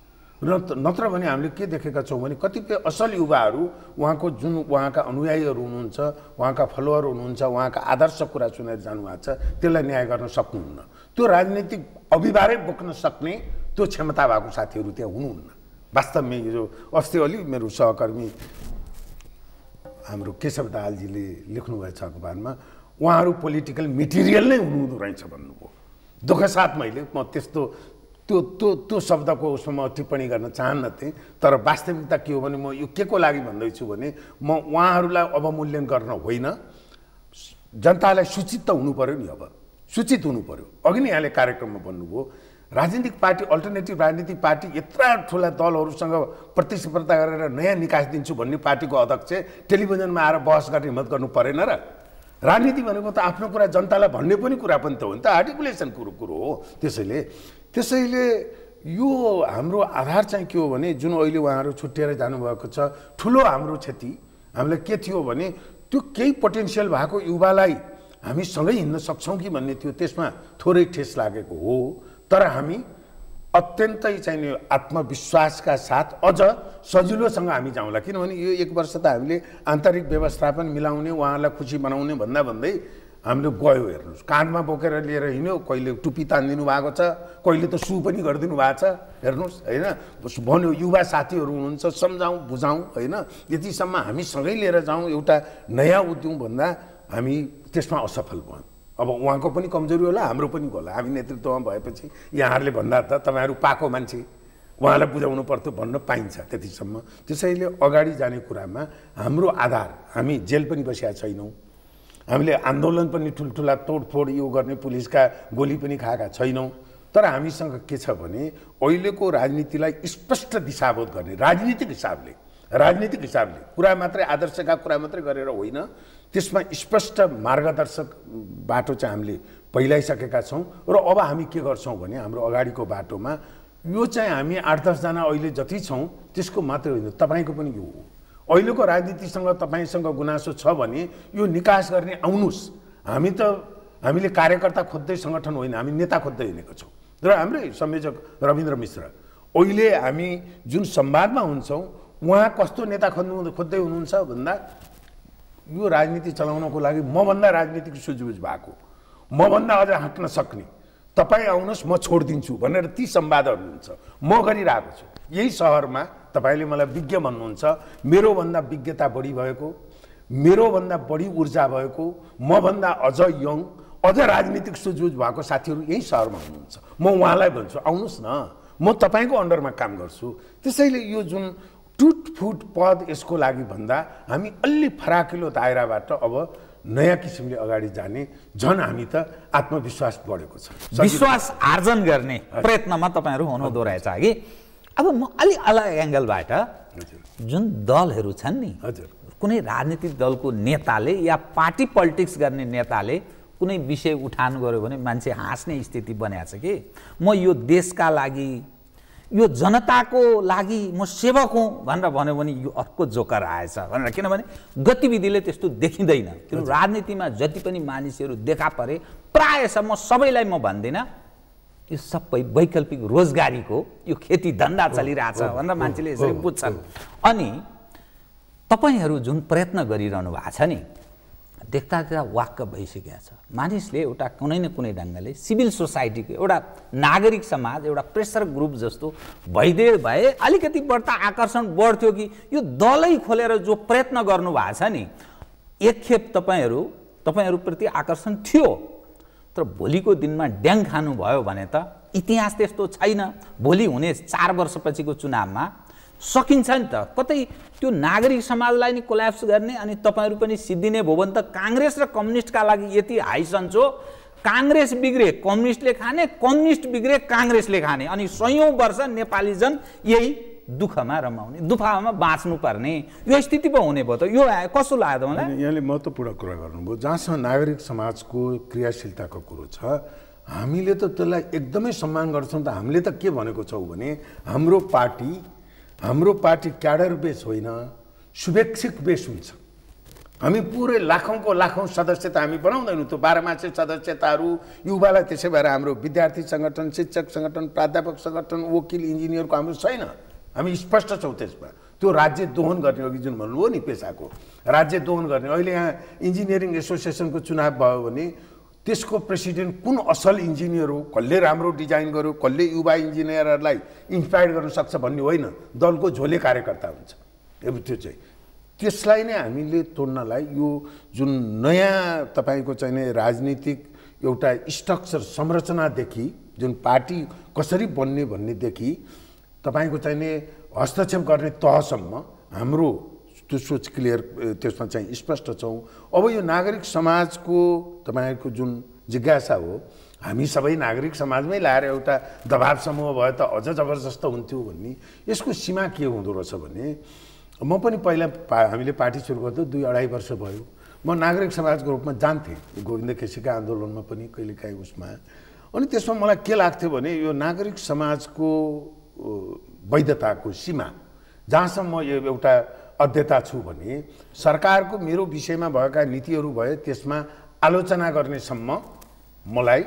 नत्र भने हामीले के देखेका छौं भने कतिपय असल युवाहरू उहाँको जुन उहाँका अनुयायीहरू हुनुहुन्छ, उहाँका फलोअर हुनुहुन्छ, उहाँका आदर्श कुरा सुनेर जानुभएको छ, त्यसलाई न्याय गर्न सक्नुहुन्न। त्यो राजनीतिक अभिभारै बोक्न सक्ने त्यो क्षमता भएको साथीहरू त्यहाँ हुनुहुन्न। वास्तवमै यो अस्ति अलि मेरो सहकर्मी हाम्रो केशव दाहालजीले लेख्नुभएछ अखबारमा, उहाँहरू पोलिटिकल मेटेरियल नै हुनुहुँदो रहेछ भन्नुभयो। दुःख साथ मैले म त्यस्तो त्यो शब्दको उसमा म टिप्पणी गर्न चाहन्नथेँ। तर वास्तविकता के हो भने म यो के को लागि भन्दैछु भने म उहाँहरूलाई अवमूल्यन गर्न होइन, जनतालाई सूचित त हुनु पर्यो नि। अब सूचित हुनु पर्यो। अघि नै यहाँले कार्यक्रममा भन्नुभयो राजनीतिक पार्टी, अल्टरनेटिभ राजनीतिक पार्टी यत्रा ठुला दलहरूसँग प्रतिस्पर्धा गरेर नयाँ निकास दिन्छु भन्ने पार्टीको अध्यक्ष टेलिभिजनमा आएर बहस गर्ने हिम्मत गर्नु परेन र? राजनीति भनेको त आफ्नो कुरा जनतालाई भन्ने पनि कुरा पनि त हो नि त, आर्टिकुलेसन कुरो हो। त्यसैले यो हाम्रो आधार चाहिँ के हो भने जुन अहिले उहाँहरू छुट्टिएर जानुभएको छ, ठुलो हाम्रो क्षति हामीलाई के थियो भने त्यो केही पोटेन्सियल भएको युवालाई हामी सँगै हिँड्न सक्छौँ कि भन्ने थियो। त्यसमा थोरै ठेस लागेको हो। तर हामी अत्यन्तै चाहिँ आत्मविश्वासका साथ अझ सजिलोसँग हामी जाउँला। किनभने यो 1 वर्ष त हामीले आन्तरिक व्यवस्थापन मिलाउने, उहाँहरूलाई खुसी बनाउने भन्दै हामीले गयो। हेर्नुहोस्, काँधमा बोकेर लिएर हिँड्यो, कहिले टुपी तानिदिनु भएको छ, कहिले त सु पनि गरिदिनु भएको छ। हेर्नुहोस् होइन, भन्यो युवा साथीहरू हुनुहुन्छ, सम्झाउँ बुझाउँ होइन, यतिसम्म हामी सँगै लिएर जाउँ एउटा नयाँ उद्यम भन्दा हामी त्यसमा असफल भयौँ। अब उहाँको पनि कमजोरी होला, हाम्रो पनि होला। हामी नेतृत्वमा भएपछि यहाँहरूले भन्दा त तपाईँहरू पाको मान्छे, उहाँलाई बुझाउनु पर्थ्यो भन्न पाइन्छ त्यतिसम्म। त्यसैले अगाडि जाने कुरामा हाम्रो आधार, हामी जेल पनि बसेका छैनौँ, हामीले आन्दोलन पनि ठुल्ठुला तोडफोड यो गर्ने पुलिसका गोली पनि खाएका छैनौँ। तर हामीसँग के छ भने अहिलेको राजनीतिलाई स्पष्ट दिशाबोध गर्ने राजनीतिक हिसाबले कुरा मात्रै आदर्शका कुरा मात्रै गरेर होइन, त्यसमा स्पष्ट मार्गदर्शक बाटो चाहिँ हामीले पहिलाइसकेका छौँ। र अब हामी के गर्छौँ भने हाम्रो अगाडिको बाटोमा यो चाहिँ हामी 8-10 जना अहिले जति छौँ त्यसको मात्रै होइन, तपाईँको पनि यो हो। अहिलेको राजनीतिसँग तपाईँसँग गुनासो छ भने यो निकास गर्ने आउनुहोस्। हामीले कार्यकर्ता खोज्दै सङ्गठन होइन, हामी नेता खोज्दै हिँडेको छौँ। र हाम्रै संयोजक रविन्द्र मिश्र अहिले हामी जुन संवादमा हुन्छौँ उहाँ कस्तो नेता खोज्दै हुनुहुन्छ भन्दा यो राजनीति चलाउनको लागि मभन्दा राजनीतिक सुझबुझ भएको, मभन्दा अझ हाँक्न सक्ने, तपाईँ आउनुहोस् म छोडिदिन्छु भनेर ती संवादहरू हुन्छ। म गरिरहेको छु यही सहरमा। तपाईँले मलाई विज्ञ भन्नुहुन्छ, मेरोभन्दा विज्ञता बढी भएको, मेरोभन्दा बढी ऊर्जा भएको, मभन्दा अझ यङ, अझ राजनीतिक सुझबुझ भएको साथीहरू यही सहरमा हुनुहुन्छ। म उहाँलाई भन्छु आउनुहोस् न, म तपाईँको अन्डरमा काम गर्छु। त्यसैले यो जुन टुटफुट पद यसको लागि भन्दा हामी अलि फराकिलो दायराबाट अब नयाँ किसिमले अगाडि जाने झन् हामी त आत्मविश्वास बढेको छ। विश्वास आर्जन गर्ने प्रयत्नमा तपाईँहरू हुनुहुँदो रहेछ कि। अब म अलि अलग एङ्गलबाट जुन दलहरू छन् नि, कुनै राजनीतिक दलको नेताले या पार्टी पोलिटिक्स गर्ने नेताले कुनै विषय उठान गर्यो भने मान्छे हाँस्ने स्थिति बनेको छ कि म यो देशका लागि, यो जनताको लागि म सेवक हुँ भनेर भन्यो भने यो अर्को जोकर आएछ भनेर। किनभने गतिविधिले त्यस्तो देखिँदैन। किन राजनीतिमा जति पनि मानिसहरू देखा परे प्रायः म सबैलाई म भन्दिनँ, यो सबै वैकल्पिक रोजगारीको यो खेती धन्दा चलिरहेछ भनेर मान्छेले यसरी बुझ्छन्। अनि तपाईँहरू जुन प्रयत्न गरिरहनु भएको छ नि, देख्दा वाक्क भइसकेको छ। मानिसले एउटा कुनै न कुनै ढङ्गले सिभिल सोसाइटीको एउटा नागरिक समाज, एउटा प्रेसर ग्रुप जस्तो भए अलिकति बढ्ता आकर्षण बढ्थ्यो कि यो दलै खोलेर जो प्रयत्न गर्नुभएको छ नि, एकखेप तपाईँहरूप्रति आकर्षण थियो। तर भोलिको दिनमा ड्याङ खानुभयो भने त इतिहास त्यस्तो छैन। भोलि हुने 4 वर्षपछिको चुनावमा सकिन्छ नि त कतै त्यो नागरिक समाजलाई नि कोल्याप्स गर्ने अनि तपाईँहरू पनि सिद्धिने भयो भने त काङ्ग्रेस र कम्युनिस्टका लागि यति हाई सन्चो, काङ्ग्रेस बिग्रे कम्युनिस्टले खाने, कम्युनिस्ट बिग्रे काङ्ग्रेसले खाने, अनि 100औं वर्ष नेपाली जन यही दुःखमा रमाउने, दुःखमा बाँच्नुपर्ने यो स्थिति पो हुने भयो त। यो कस्तो लाग्यो मलाई? यहाँले महत्त्वपूर्ण कुरा गर्नुभयो। जहाँसम्म नागरिक समाजको क्रियाशीलताको कुरो छ, हामीले त त्यसलाई एकदमै सम्मान गर्छौँ। त हामीले त के भनेको छौँ भने हाम्रो पार्टी क्याडर बेस होइन, शुभेच्छिक बेस हुन्छ। हामी पुरै लाखौँ सदस्य त हामी बनाउँदैनौँ। त्यो 12 मासे सदस्यताहरू युवालाई, त्यसै भएर हाम्रो विद्यार्थी सङ्गठन, शिक्षक सङ्गठन, प्राध्यापक सङ्गठन, वकिल, इन्जिनियरको हाम्रो छैन। हामी स्पष्ट छौँ त्यसमा। त्यो राज्य दोहन गर्ने, अघि जुन भन्नुभयो नि पेसाको राज्य दोहन गर्ने। अहिले यहाँ इन्जिनियरिङ एसोसिएसनको चुनाव भयो भने त्यसको प्रेसिडेन्ट कुन असल इन्जिनियर हो, कसले राम्रो डिजाइन गर्यो, कसले युवा इन्जिनियरहरूलाई इन्सपायर गर्न सक्छ भन्ने होइन, दलको झोले कार्यकर्ता हुन्छ। त्यो चाहिँ त्यसलाई नै हामीले तोड्नलाई यो जुन नयाँ तपाईँको चाहिने राजनीतिक एउटा स्ट्रक्चर संरचनादेखि जुन पार्टी कसरी बन्ने भन्नेदेखि तपाईँको चाहिने हस्तक्षेप गर्ने तहसम्म हाम्रो त्यो सोच क्लियर, त्यसमा चाहिँ स्पष्ट छौँ। अब यो नागरिक समाजको तपाईँहरूको जुन जिज्ञासा हो, हामी सबै नागरिक समाजमै ल्याएर एउटा दबाव समूह भयो त अझ जबरजस्त हुन्थ्यो भन्ने, यसको सीमा के हुँदो रहेछ भने म पनि पहिला हामीले पार्टी सुरु गर्दा 2-2.5 वर्ष भयो। म नागरिक समाजको रूपमा जान्थेँ गोविन्द केसीका आन्दोलनमा पनि कहिलेकाहीँ उसमा। अनि त्यसमा मलाई के लाग्थ्यो भने यो नागरिक समाजको वैधताको सीमा जहाँसम्म यो एउटा अध्यता छु भने सरकारको मेरो विषयमा भएका नीतिहरू भए त्यसमा आलोचना गर्नेसम्म मलाई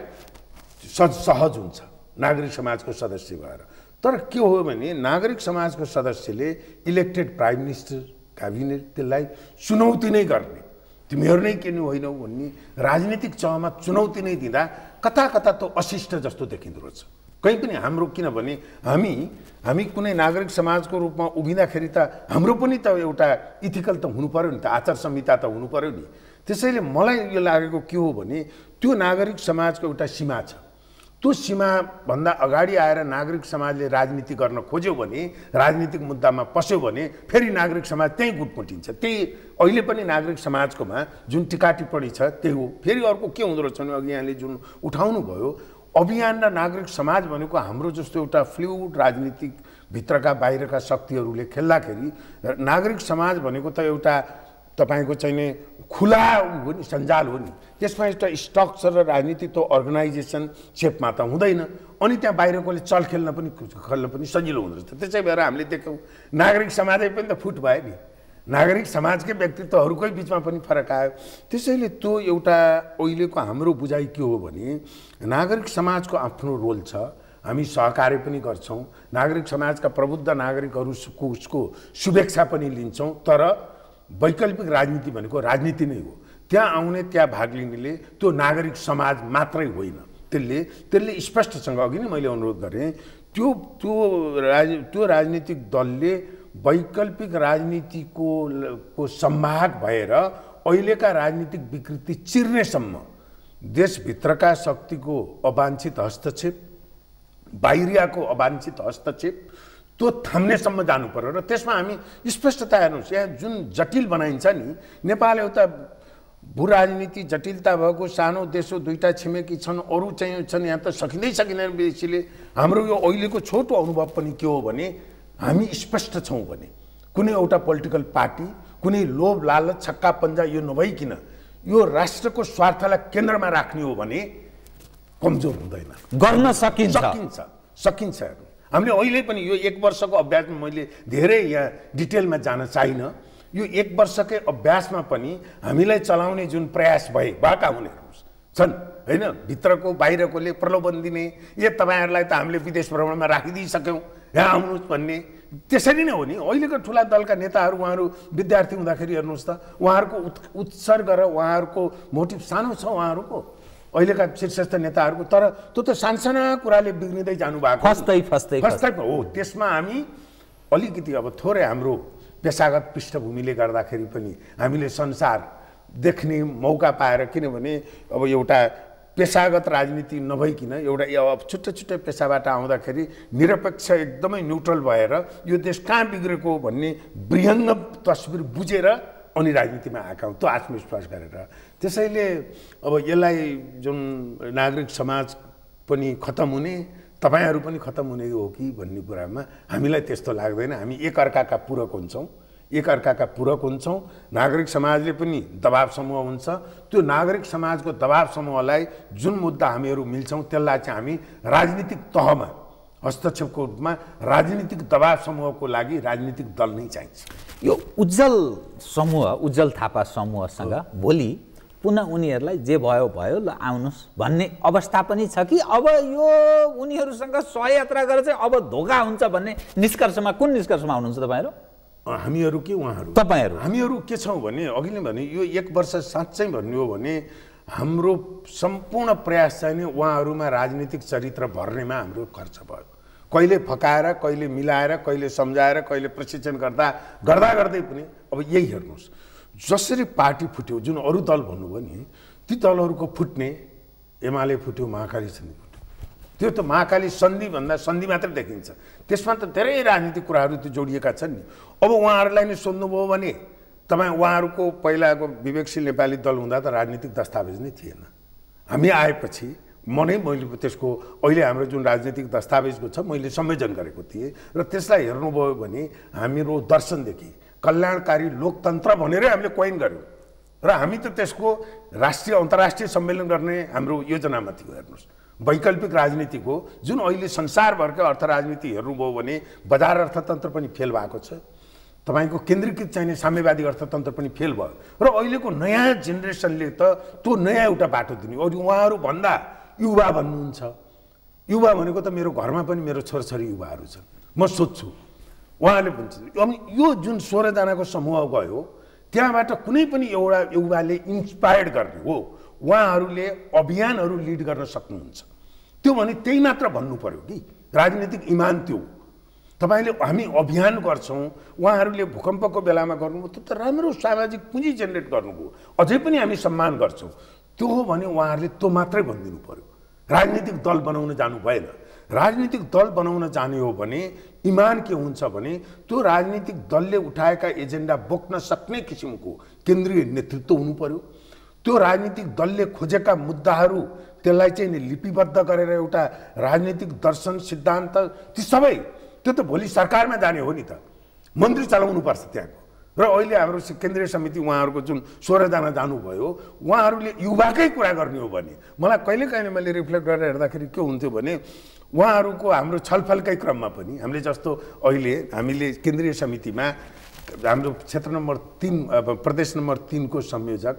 सहज हुन्छ नागरिक समाजको सदस्य भएर। तर के हो भने नागरिक समाजको सदस्यले इलेक्टेड प्राइम मिनिस्टर, क्याबिनेट, त्यसलाई चुनौती नै गर्ने, तिमीहरू नै किन होइनौ भन्ने राजनीतिक चहमा चुनौती नै दिँदा कता कता त अशिष्ट जस्तो देखिँदो रहेछ कहीँ पनि हाम्रो। किनभने हामी कुनै नागरिक समाजको रूपमा उभिँदाखेरि त हाम्रो पनि त एउटा इथिकल त हुनु पर्यो नि त, आचार संहिता त हुनु पर्यो नि। त्यसैले मलाई यो लागेको के हो भने त्यो नागरिक समाजको एउटा सीमा छ, त्यो त्यो सीमाभन्दा अगाडि आएर नागरिक समाजले राजनीति गर्न खोज्यो भने, राजनीतिक मुद्दामा पस्यो भने फेरि नागरिक समाज त्यहीँ गुटमुटिन्छ। त्यही अहिले पनि नागरिक समाजकोमा जुन टिका टिप्पणी छ त्यही हो। फेरि अर्को के हुँदो रहेछ भने अघि यहाँले जुन उठाउनु भयो, अभियान र नागरिक समाज भनेको हाम्रो जस्तो एउटा फ्लुइड राजनीतिक भित्रका बाहिरका शक्तिहरूले खेल्दाखेरि नागरिक समाज भनेको त एउटा तपाईको चाहिँ नि खुला हो नि, सञ्जाल हो नि। त्यसमा एउटा स्ट्रक्चर र राजनीति त अर्गनाइजेसन सेपमा त हुँदैन, अनि त्यहाँ बाहिरकोले चल खेल्न पनि सजिलो हुँदो रहेछ। त्यसै भएर हामीले देख्यौँ नागरिक समाजै पनि त फुट भयो नि, नागरिक समाजकै व्यक्तित्वहरूकै बिचमा पनि फरक आयो। त्यसैले त्यो एउटा अहिलेको हाम्रो बुझाइ के हो भने नागरिक समाजको आफ्नो रोल छ, हामी सहकार्य पनि गर्छौँ, नागरिक समाजका प्रबुद्ध नागरिकहरूको उसको शुभेच्छा पनि लिन्छौँ, तर वैकल्पिक राजनीति भनेको राजनीति नै हो। त्यहाँ आउने, त्यहाँ भाग लिनेले त्यो नागरिक समाज मात्रै होइन, त्यसले स्पष्टसँग अघि नै मैले अनुरोध गरेँ, त्यो राजनीतिक दलले वैकल्पिक राजनीतिको संवाहक भएर अहिलेका राजनीतिक विकृति चिर्नेसम्म देशभित्रका शक्तिको अवाञ्छित हस्तक्षेप, बाहिरियाको अवाञ्छित हस्तक्षेप त्यो थाम्नेसम्म जानु पर्यो। र त्यसमा हामी स्पष्टता हेर्नुहोस्, यहाँ जुन जटिल बनाइन्छ नि, नेपाल एउटा भू राजनीति जटिलता भएको सानो देश हो, दुईटा छिमेकी छन्, अरू चाहिँ छन्, यहाँ त सकिँदै सकिँदैन विदेशीले। हाम्रो यो अहिलेको छोटो अनुभव पनि के हो भने हामी स्पष्ट छौँ भने कुनै एउटा पोलिटिकल पार्टी कुनै लोभ लालच छक्का पन्जा यो नभइकन यो राष्ट्रको स्वार्थलाई केन्द्रमा राख्ने हो भने कमजोर हुँदैन, गर्न सकिन्छ। हामीले अहिले पनि यो 1 वर्षको अभ्यासमा मैले धेरै यहाँ डिटेलमा जान चाहिनँ, यो 1 वर्षकै अभ्यासमा पनि हामीलाई चलाउने जुन प्रयास भएका हुनेहरू छन् होइन, भित्रको बाहिरकोले प्रलोभन दिने, तपाईँहरूलाई त हामीले विदेश भ्रमणमा राखिदिइसक्यौँ, यहाँ आउनुहोस् भन्ने, त्यसरी नै हो नि। अहिलेको ठुला दलका नेताहरू उहाँहरू विद्यार्थी हुँदाखेरि हेर्नुहोस् त, उहाँहरूको उत्सर्ग र उहाँहरूको मोटिभ सानो छ उहाँहरूको, अहिलेका शीर्षस्थ नेताहरूको, तर त्यो त सानसाना कुराले बिग्रिँदै जानुभएको फस्दै हो। त्यसमा हामी अलिकति अब थोरै हाम्रो पेसागत पृष्ठभूमिले गर्दाखेरि पनि हामीले संसार देख्ने मौका पाएर, किनभने अब एउटा पेसागत राजनीति नभइकन एउटा अब छुट्टै पेसाबाट आउँदाखेरि निरपेक्ष एकदमै न्युट्रल भएर यो देश कहाँ बिग्रेको भन्ने बृहङ्ग तस्बिर बुझेर अनि राजनीतिमा आएका हौँ, त्यो आत्मविश्वास गरेर। त्यसैले अब यसलाई जुन नागरिक समाज पनि खतम हुने, तपाईँहरू पनि खतम हुने हो कि भन्ने कुरामा हामीलाई त्यस्तो लाग्दैन। हामी एकअर्काका पूरक हुन्छौँ। नागरिक समाजले पनि दबाव समूह हुन्छ, त्यो नागरिक समाजको दबाव समूहलाई जुन मुद्दा हामीहरू मिल्छौँ त्यसलाई चाहिँ हामी राजनीतिक तहमा हस्तक्षेपको रूपमा राजनीतिक दबाव समूहको लागि राजनीतिक दल नै चाहिन्छ। यो उज्जवल थापा समूहसँग भोलि पुनः उनीहरूलाई जे भयो ल आउनुहोस् भन्ने अवस्था पनि छ कि अब यो उनीहरूसँग सहयात्रा गरेर चाहिँ अब धोका हुन्छ भन्ने निष्कर्षमा, कुन निष्कर्षमा हुनुहुन्छ तपाईँहरू? हामीहरू के उहाँहरू? तपाईँहरू। हामीहरू के छौँ भने अघि नै भने यो 1 वर्ष साँच्चै भन्ने हो भने हाम्रो सम्पूर्ण प्रयास चाहिँ नि उहाँहरूमा राजनीतिक चरित्र भर्नेमा हाम्रो खर्च भयो। कहिले फकाएर, कहिले मिलाएर, कहिले सम्झाएर, कहिले प्रशिक्षण गर्दै पनि अब यही हेर्नुहोस्, जसरी पार्टी फुट्यो, जुन अरू दल भन्नुभयो नि, ती दलहरूको फुट्ने, एमाले फुट्यो, महाकाली सन्धि फुट्यो, त्यो त महाकाली सन्धिभन्दा सन्धि मात्रै देखिन्छ, त्यसमा त धेरै राजनीतिक कुराहरू त्यो जोडिएका छन् नि। अब उहाँहरूलाई नै सोध्नुभयो भने उहाँहरूको पहिलाको विवेकशील नेपाली दल हुँदा त राजनीतिक दस्तावेज नै थिएन। हामी आएपछि मैले त्यसको अहिले हाम्रो जुन राजनीतिक दस्तावेजको छ मैले संयोजन गरेको थिएँ र त्यसलाई हेर्नुभयो भने हाम्रो दर्शनदेखि कल्याणकारी लोकतन्त्र भनेरै हामीले कोइन गर्यौँ र हामी त त्यसको राष्ट्रिय अन्तर्राष्ट्रिय सम्मेलन गर्ने हाम्रो योजनामा थियो। हेर्नुहोस्, वैकल्पिक राजनीतिको जुन अहिले संसारभरकै अर्थ राजनीति हेर्नुभयो भने बजार अर्थतन्त्र पनि फेल भएको छ, तपाईँको केन्द्रीकृत चाहिने साम्यवादी अर्थतन्त्र पनि फेल भयो र अहिलेको नयाँ जेनेरेसनले त त्यो नयाँ एउटा बाटो दिने। अरू उहाँहरू भन्दा युवा भन्नुहुन्छ, युवा भनेको त मेरो घरमा पनि मेरो छोरछोरी युवाहरू छन्, म सोध्छु उहाँले भन्छ। अनि यो जुन 16 जनाको समूह गयो त्यहाँबाट कुनै पनि एउटा युवाले इन्सपायर्ड गर्ने हो, उहाँहरूले अभियानहरू लिड गर्न सक्नुहुन्छ। त्यो भने त्यही मात्र भन्नु पर्यो कि राजनीतिक इमान त्यो तपाईँले हामी अभियान गर्छौँ, उहाँहरूले भूकम्पको बेलामा गर्नुभयो, त्यो त राम्रो सामाजिक पुँजी जेनेरेट गर्नुभयो, अझै पनि हामी सम्मान गर्छौँ। त्यो हो भने उहाँहरूले त्यो मात्रै भनिदिनु पर्यो। राजनीतिक दल बनाउन जानु भएन। राजनीतिक दल बनाउन जाने हो भने इमान के हुन्छ भने त्यो राजनीतिक दलले उठाएका एजेन्डा बोक्न सक्ने किसिमको केन्द्रीय नेतृत्व हुनु पर्यो। त्यो राजनीतिक दलले खोजेका मुद्दाहरू त्यसलाई चाहिँ नि लिपिबद्ध गरेर एउटा राजनीतिक दर्शन सिद्धान्त ती सबै त्यो त भोलि सरकारमा जाने हो नि त, मन्त्री चलाउनु पर्छ त्यहाँको। र अहिले हाम्रो केन्द्रीय समिति उहाँहरूको जुन 16 जना जानुभयो, उहाँहरूले युवाकै कुरा गर्ने हो भने मलाई कहिलेकाहीँ मैले रिफ्लेक्ट गरेर हेर्दाखेरि के हुन्थ्यो भने उहाँहरूको हाम्रो छलफलकै क्रममा पनि हामीले जस्तो अहिले हामीले केन्द्रीय समितिमा हाम्रो क्षेत्र नम्बर 3 प्रदेश नम्बर 3 को संयोजक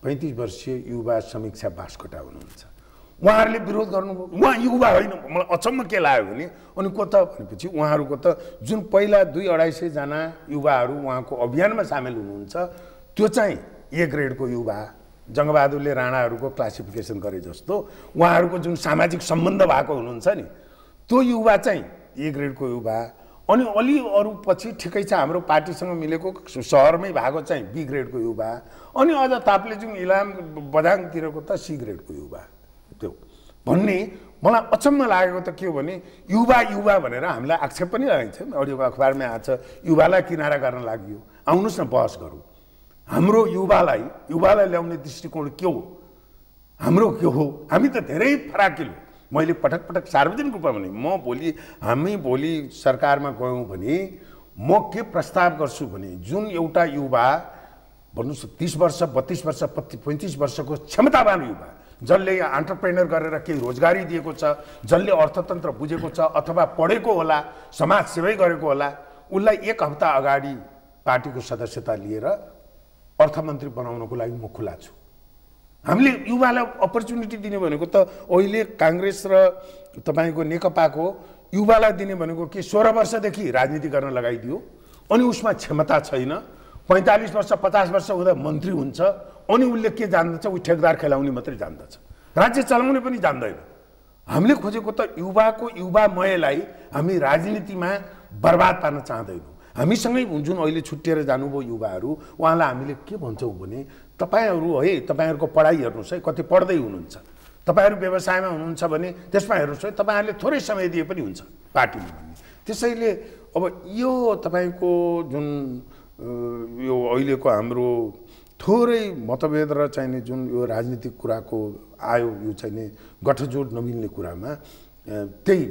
35 वर्षीय युवा समीक्षा बास्कोटा हुनुहुन्छ। उहाँहरूले विरोध गर्नुभयो, उहाँ युवा होइन। मलाई अचम्म के लाग्यो भने अनि को त भनेपछि उहाँहरूको त जुन पहिला 200-250 जना युवाहरू उहाँको अभियानमा सामेल हुनुहुन्छ त्यो चाहिँ ए ग्रेडको युवा, जङ्गबहादुरले राणाहरूको क्लासिफिकेसन गरे जस्तो उहाँहरूको जुन सामाजिक सम्बन्ध भएको हुनुहुन्छ नि त्यो युवा चाहिँ ए ग्रेडको युवा। अनि अलि अरू पछि ठिकै छ हाम्रो पार्टीसँग मिलेको सहरमै भएको चाहिँ बी ग्रेडको युवा। अनि अझ ताप्लेजुङ इलाम बझाङतिरको त सी ग्रेडको युवा। त्यो भन्ने मलाई अचम्म लागेको त के हो भने युवा युवा भनेर हामीलाई आक्षेप पनि लगाइन्छ। अडियोको अखबारमै आएको छ युवालाई किनारा गर्न लागि आउनुहोस् न बहस गरौँ। हाम्रो युवालाई ल्याउने दृष्टिकोण के हो, हाम्रो के हो? हामी त धेरै फराकिलो। मैले पटक पटक सार्वजनिक रूपमा भने हामी भोलि सरकारमा गयौँ भने म के प्रस्ताव गर्छु भने जुन एउटा युवा भन्नुहोस् 30 वर्ष 32 वर्ष 35 वर्षको क्षमतावान युवा जसले एन्टरप्रेनर गरेर केही रोजगारी दिएको छ, जसले अर्थतन्त्र बुझेको छ अथवा पढेको होला, समाज सेवै गरेको होला, उसलाई 1 हप्ता अगाडि पार्टीको सदस्यता लिएर अर्थमन्त्री बनाउनको लागि म खुला छु। हामीले युवालाई अपर्च्युनिटी दिने भनेको त अहिले काङ्ग्रेस र तपाईँको नेकपाको युवालाई दिने भनेको के 16 वर्षदेखि राजनीति गर्न लगाइदियो अनि उसमा क्षमता छैन, 45 वर्ष 50 वर्ष हुँदा मन्त्री हुन्छ अनि उसले के जान्दछ? ऊ ठेकदार खेलाउने मात्रै जान्दछ, राज्य चलाउने पनि जान्दैन। हामीले खोजेको त युवाको युवामयलाई हामी राजनीतिमा बर्बाद पार्न चाहँदैनौँ। हामीसँगै जुन अहिले छुट्टिएर जानुभयो युवाहरू, उहाँलाई हामीले के भन्छौँ भने तपाईँहरू है तपाईँहरूको पढाइ हेर्नुहोस् है, कति पढ्दै हुनुहुन्छ, तपाईँहरू व्यवसायमा हुनुहुन्छ भने त्यसमा हेर्नुहोस् है, तपाईँहरूले थोरै समय दिए पनि हुन्छ पार्टीमा भन्ने। त्यसैले अब यो तपाईँको जुन यो अहिलेको हाम्रो थोरै मतभेद र चाहिने जुन यो राजनीतिक कुराको आयो, यो चाहिने गठजोड नमिल्ने कुरामा त्यही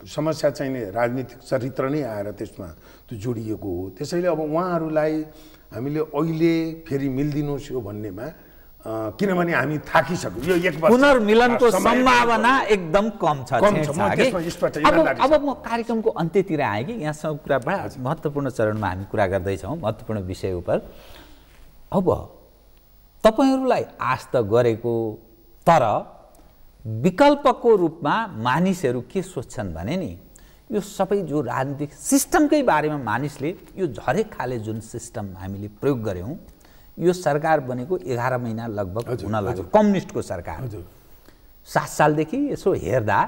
समस्या चाहिने राजनीतिक चरित्र नै आएर त्यसमा त्यो जोडिएको हो। त्यसैले अब उहाँहरूलाई हामीले अहिले फेरि मिल्दिनुहोस् यो भन्नेमा किनभने हामी थाकिसक्यौँ। यो 1 वर्ष पुनर्मिलनको सम्भावना एकदम कम छ। अब म कार्यक्रमको अन्त्यतिर आएँ कि यहाँसँग कुरा बडा महत्त्वपूर्ण चरणमा हामी कुरा गर्दैछौँ, महत्त्वपूर्ण विषय उप। अब तपाईहरूलाई आश त गरेको, तर विकल्पको रूपमा मानिसहरू के सोच्छन् भने नि यो सबै जो राजनीतिक सिस्टमकै बारेमा मानिसले यो झरेक खाले जुन सिस्टम हामीले प्रयोग गऱ्यौँ, यो सरकार बनेको 11 महिना लगभग हुन लाग्यो, कम्युनिस्टको सरकार। 7 सालदेखि यसो हेर्दा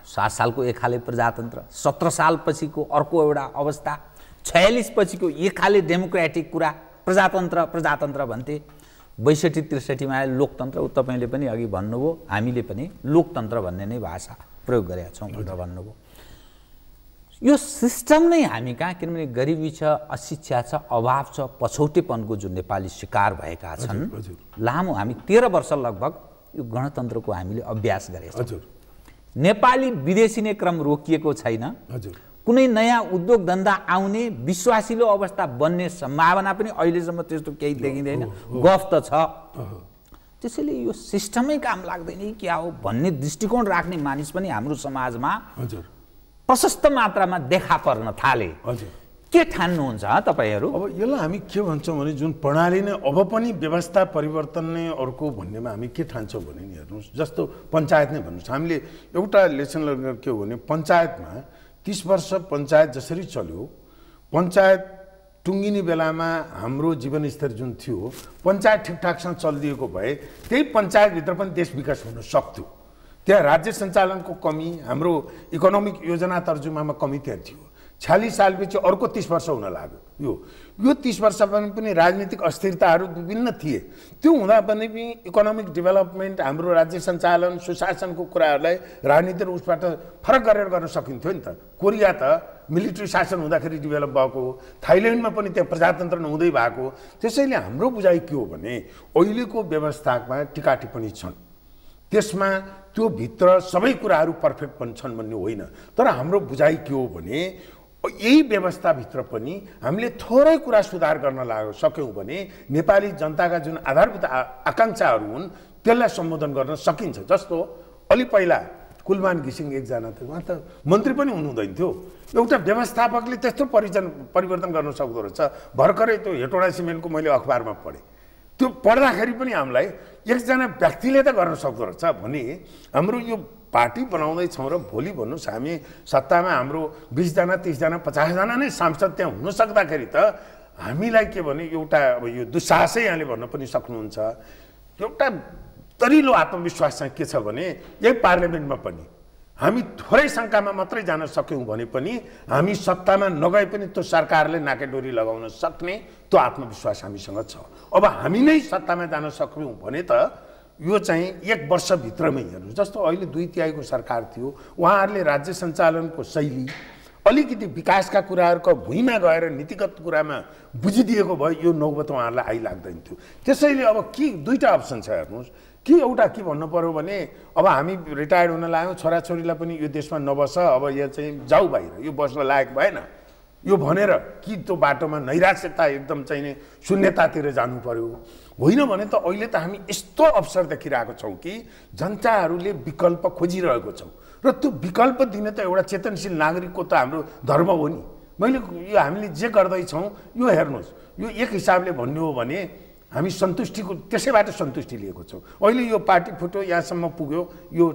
7 सालको एक खाले प्रजातन्त्र, 17 सालपछिको अर्को एउटा अवस्था, 46 पछिको एक खाले डेमोक्रेटिक कुरा, प्रजातन्त्र भन्थे, 62-63 मा लोकतन्त्र। तपाईँले पनि अघि भन्नुभयो, हामीले पनि लोकतन्त्र भन्ने नै भाषा प्रयोग गरेका छौँ भनेर भन्नुभयो। यो सिस्टम नै हामी कहाँ, किनभने गरिबी छ, अशिक्षा छ, अभाव छ, पछौटेपनको जुन नेपाली शिकार भएका छन्, लामो हामी 13 वर्ष लगभग यो गणतन्त्रको हामीले अभ्यास गरेका छौँ। नेपाली विदेशी नै क्रम रोकिएको छैन। कुनै नयाँ उद्योग धन्दा आउने विश्वासिलो अवस्था बन्ने सम्भावना पनि अहिलेसम्म त्यस्तो केही देखिँदैन, गफ त छ। त्यसैले यो सिस्टमै काम लाग्दैन क्या हो भन्ने दृष्टिकोण राख्ने मानिस पनि हाम्रो समाजमा प्रशस्त मात्रामा देखा पर्न थाले। के ठान्नुहुन्छ तपाईँहरू? अब यसलाई हामी के भन्छौँ भने जुन प्रणाली नै अब पनि व्यवस्था परिवर्तन नै अर्को भन्नेमा हामी के ठान्छौँ भने नि हेर्नुहोस्, जस्तो पञ्चायत नै भन्नुहोस्, हामीले एउटा लेसन लर्नर के हो भने पञ्चायतमा 30 वर्ष पञ्चायत जसरी चल्यो, पञ्चायत टुङ्गिने बेलामा हाम्रो जीवनस्तर जुन थियो, पञ्चायत ठिकठाकसँग चलिदिएको भए त्यही पञ्चायतभित्र पनि देश विकास हुन सक्थ्यो। त्यहाँ राज्य सञ्चालनको कमी, हाम्रो इकोनोमिक योजना तर्जुमामा कमी त्यहाँ थियो। 46 सालपछि अर्को 30 वर्ष हुन लाग्यो। यो 30 वर्षमा पनि राजनीतिक अस्थिरताहरू विभिन्न थिए। त्यो हुँदा पनि इकोनोमिक डेभलपमेन्ट, हाम्रो राज्य सञ्चालन, सुशासनको कुराहरूलाई राजनीति र उसबाट फरक गरेर गर्न सकिन्थ्यो नि त। कोरिया त मिलिट्री शासन हुँदाखेरि डेभलप भएको हो, थाइल्यान्डमा पनि त्यहाँ प्रजातन्त्र नहुँदै भएको। त्यसैले हाम्रो बुझाइ के हो भने अहिलेको व्यवस्थामा टीका टिप्पणी छन्, त्यसमा त्यो भित्र सबै कुराहरू पर्फेक्ट पनि छन् भन्ने होइन। तर हाम्रो बुझाइ के हो भने यही व्यवस्थाभित्र पनि हामीले थोरै कुरा सुधार गर्न सक्यौँ भने नेपाली जनताका जुन आधारभूत आकाङ्क्षाहरू हुन् त्यसलाई सम्बोधन गर्न सकिन्छ। जस्तो अलि पहिला कुलमान घिसिङ एकजना थियो, उहाँ त मन्त्री पनि हुनुहुँदैन थियो। एउटा व्यवस्थापकले त्यस्तो परिवर्तन गर्न सक्दो रहेछ। भर्खरै त्यो हेटौँडा सिमेन्टको मैले अखबारमा पढेँ, त्यो पढ्दाखेरि पनि हामीलाई एकजना व्यक्तिले त गर्न सक्दो रहेछ भने हाम्रो यो पार्टी बनाउँदैछौँ र भोलि भन्नुहोस् हामी सत्तामा हाम्रो 20 जना 30 जना 50 जना नै सांसद त्यहाँ हुन सक्दाखेरि त हामीलाई के भने एउटा अब यो दुस्साहसै यहाँले भन्न पनि सक्नुहुन्छ। एउटा दरिलो आत्मविश्वास चाहिँ के छ भने यही पार्लियामेन्टमा पनि हामी थोरै शङ्कामा मात्रै जान सक्यौँ भने पनि हामी सत्तामा नगए पनि त्यो सरकारले नाकेडोरी लगाउन सक्ने त्यो आत्मविश्वास हामीसँग छ। अब हामी नै सत्तामा जान सक्यौँ भने त यो चाहिँ 1 वर्षभित्रमै हेर्नु। जस्तो अहिले 2/3 सरकार थियो, उहाँहरूले राज्य सञ्चालनको शैली अलिकति विकासका कुराहरूको भुइँमा गएर नीतिगत कुरामा बुझिदिएको भए यो नौबत उहाँहरूलाई आइलाग्दैन थियो। त्यसैले अब के दुईटा अप्सन छ हेर्नुहोस्, कि एउटा के भन्नु पर्यो भने अब हामी रिटायर्ड हुन लाग्यौँ, छोराछोरीलाई पनि यो देशमा नबस, अब यहाँ चाहिँ जाऊ बाहिर, यो बस्न लायक भएन यो भनेर कि त्यो बाटोमा नैराश्यता एकदम चाहिँ शून्यतातिर जानु पर्यो। होइन भने त अहिले त हामी यस्तो अवसर देखिरहेको छौँ कि जनताहरूले विकल्प खोजिरहेको छौँ र त्यो विकल्प दिने त एउटा चेतनशील नागरिकको त हाम्रो धर्म हो नि। मैले यो हामीले जे गर्दैछौँ यो हेर्नुहोस्, यो एक हिसाबले भन्नु हो भने हामी सन्तुष्टिको त्यसैबाट सन्तुष्टि लिएको छौँ। अहिले यो पार्टी फुट्यो, यहाँसम्म पुग्यो, यो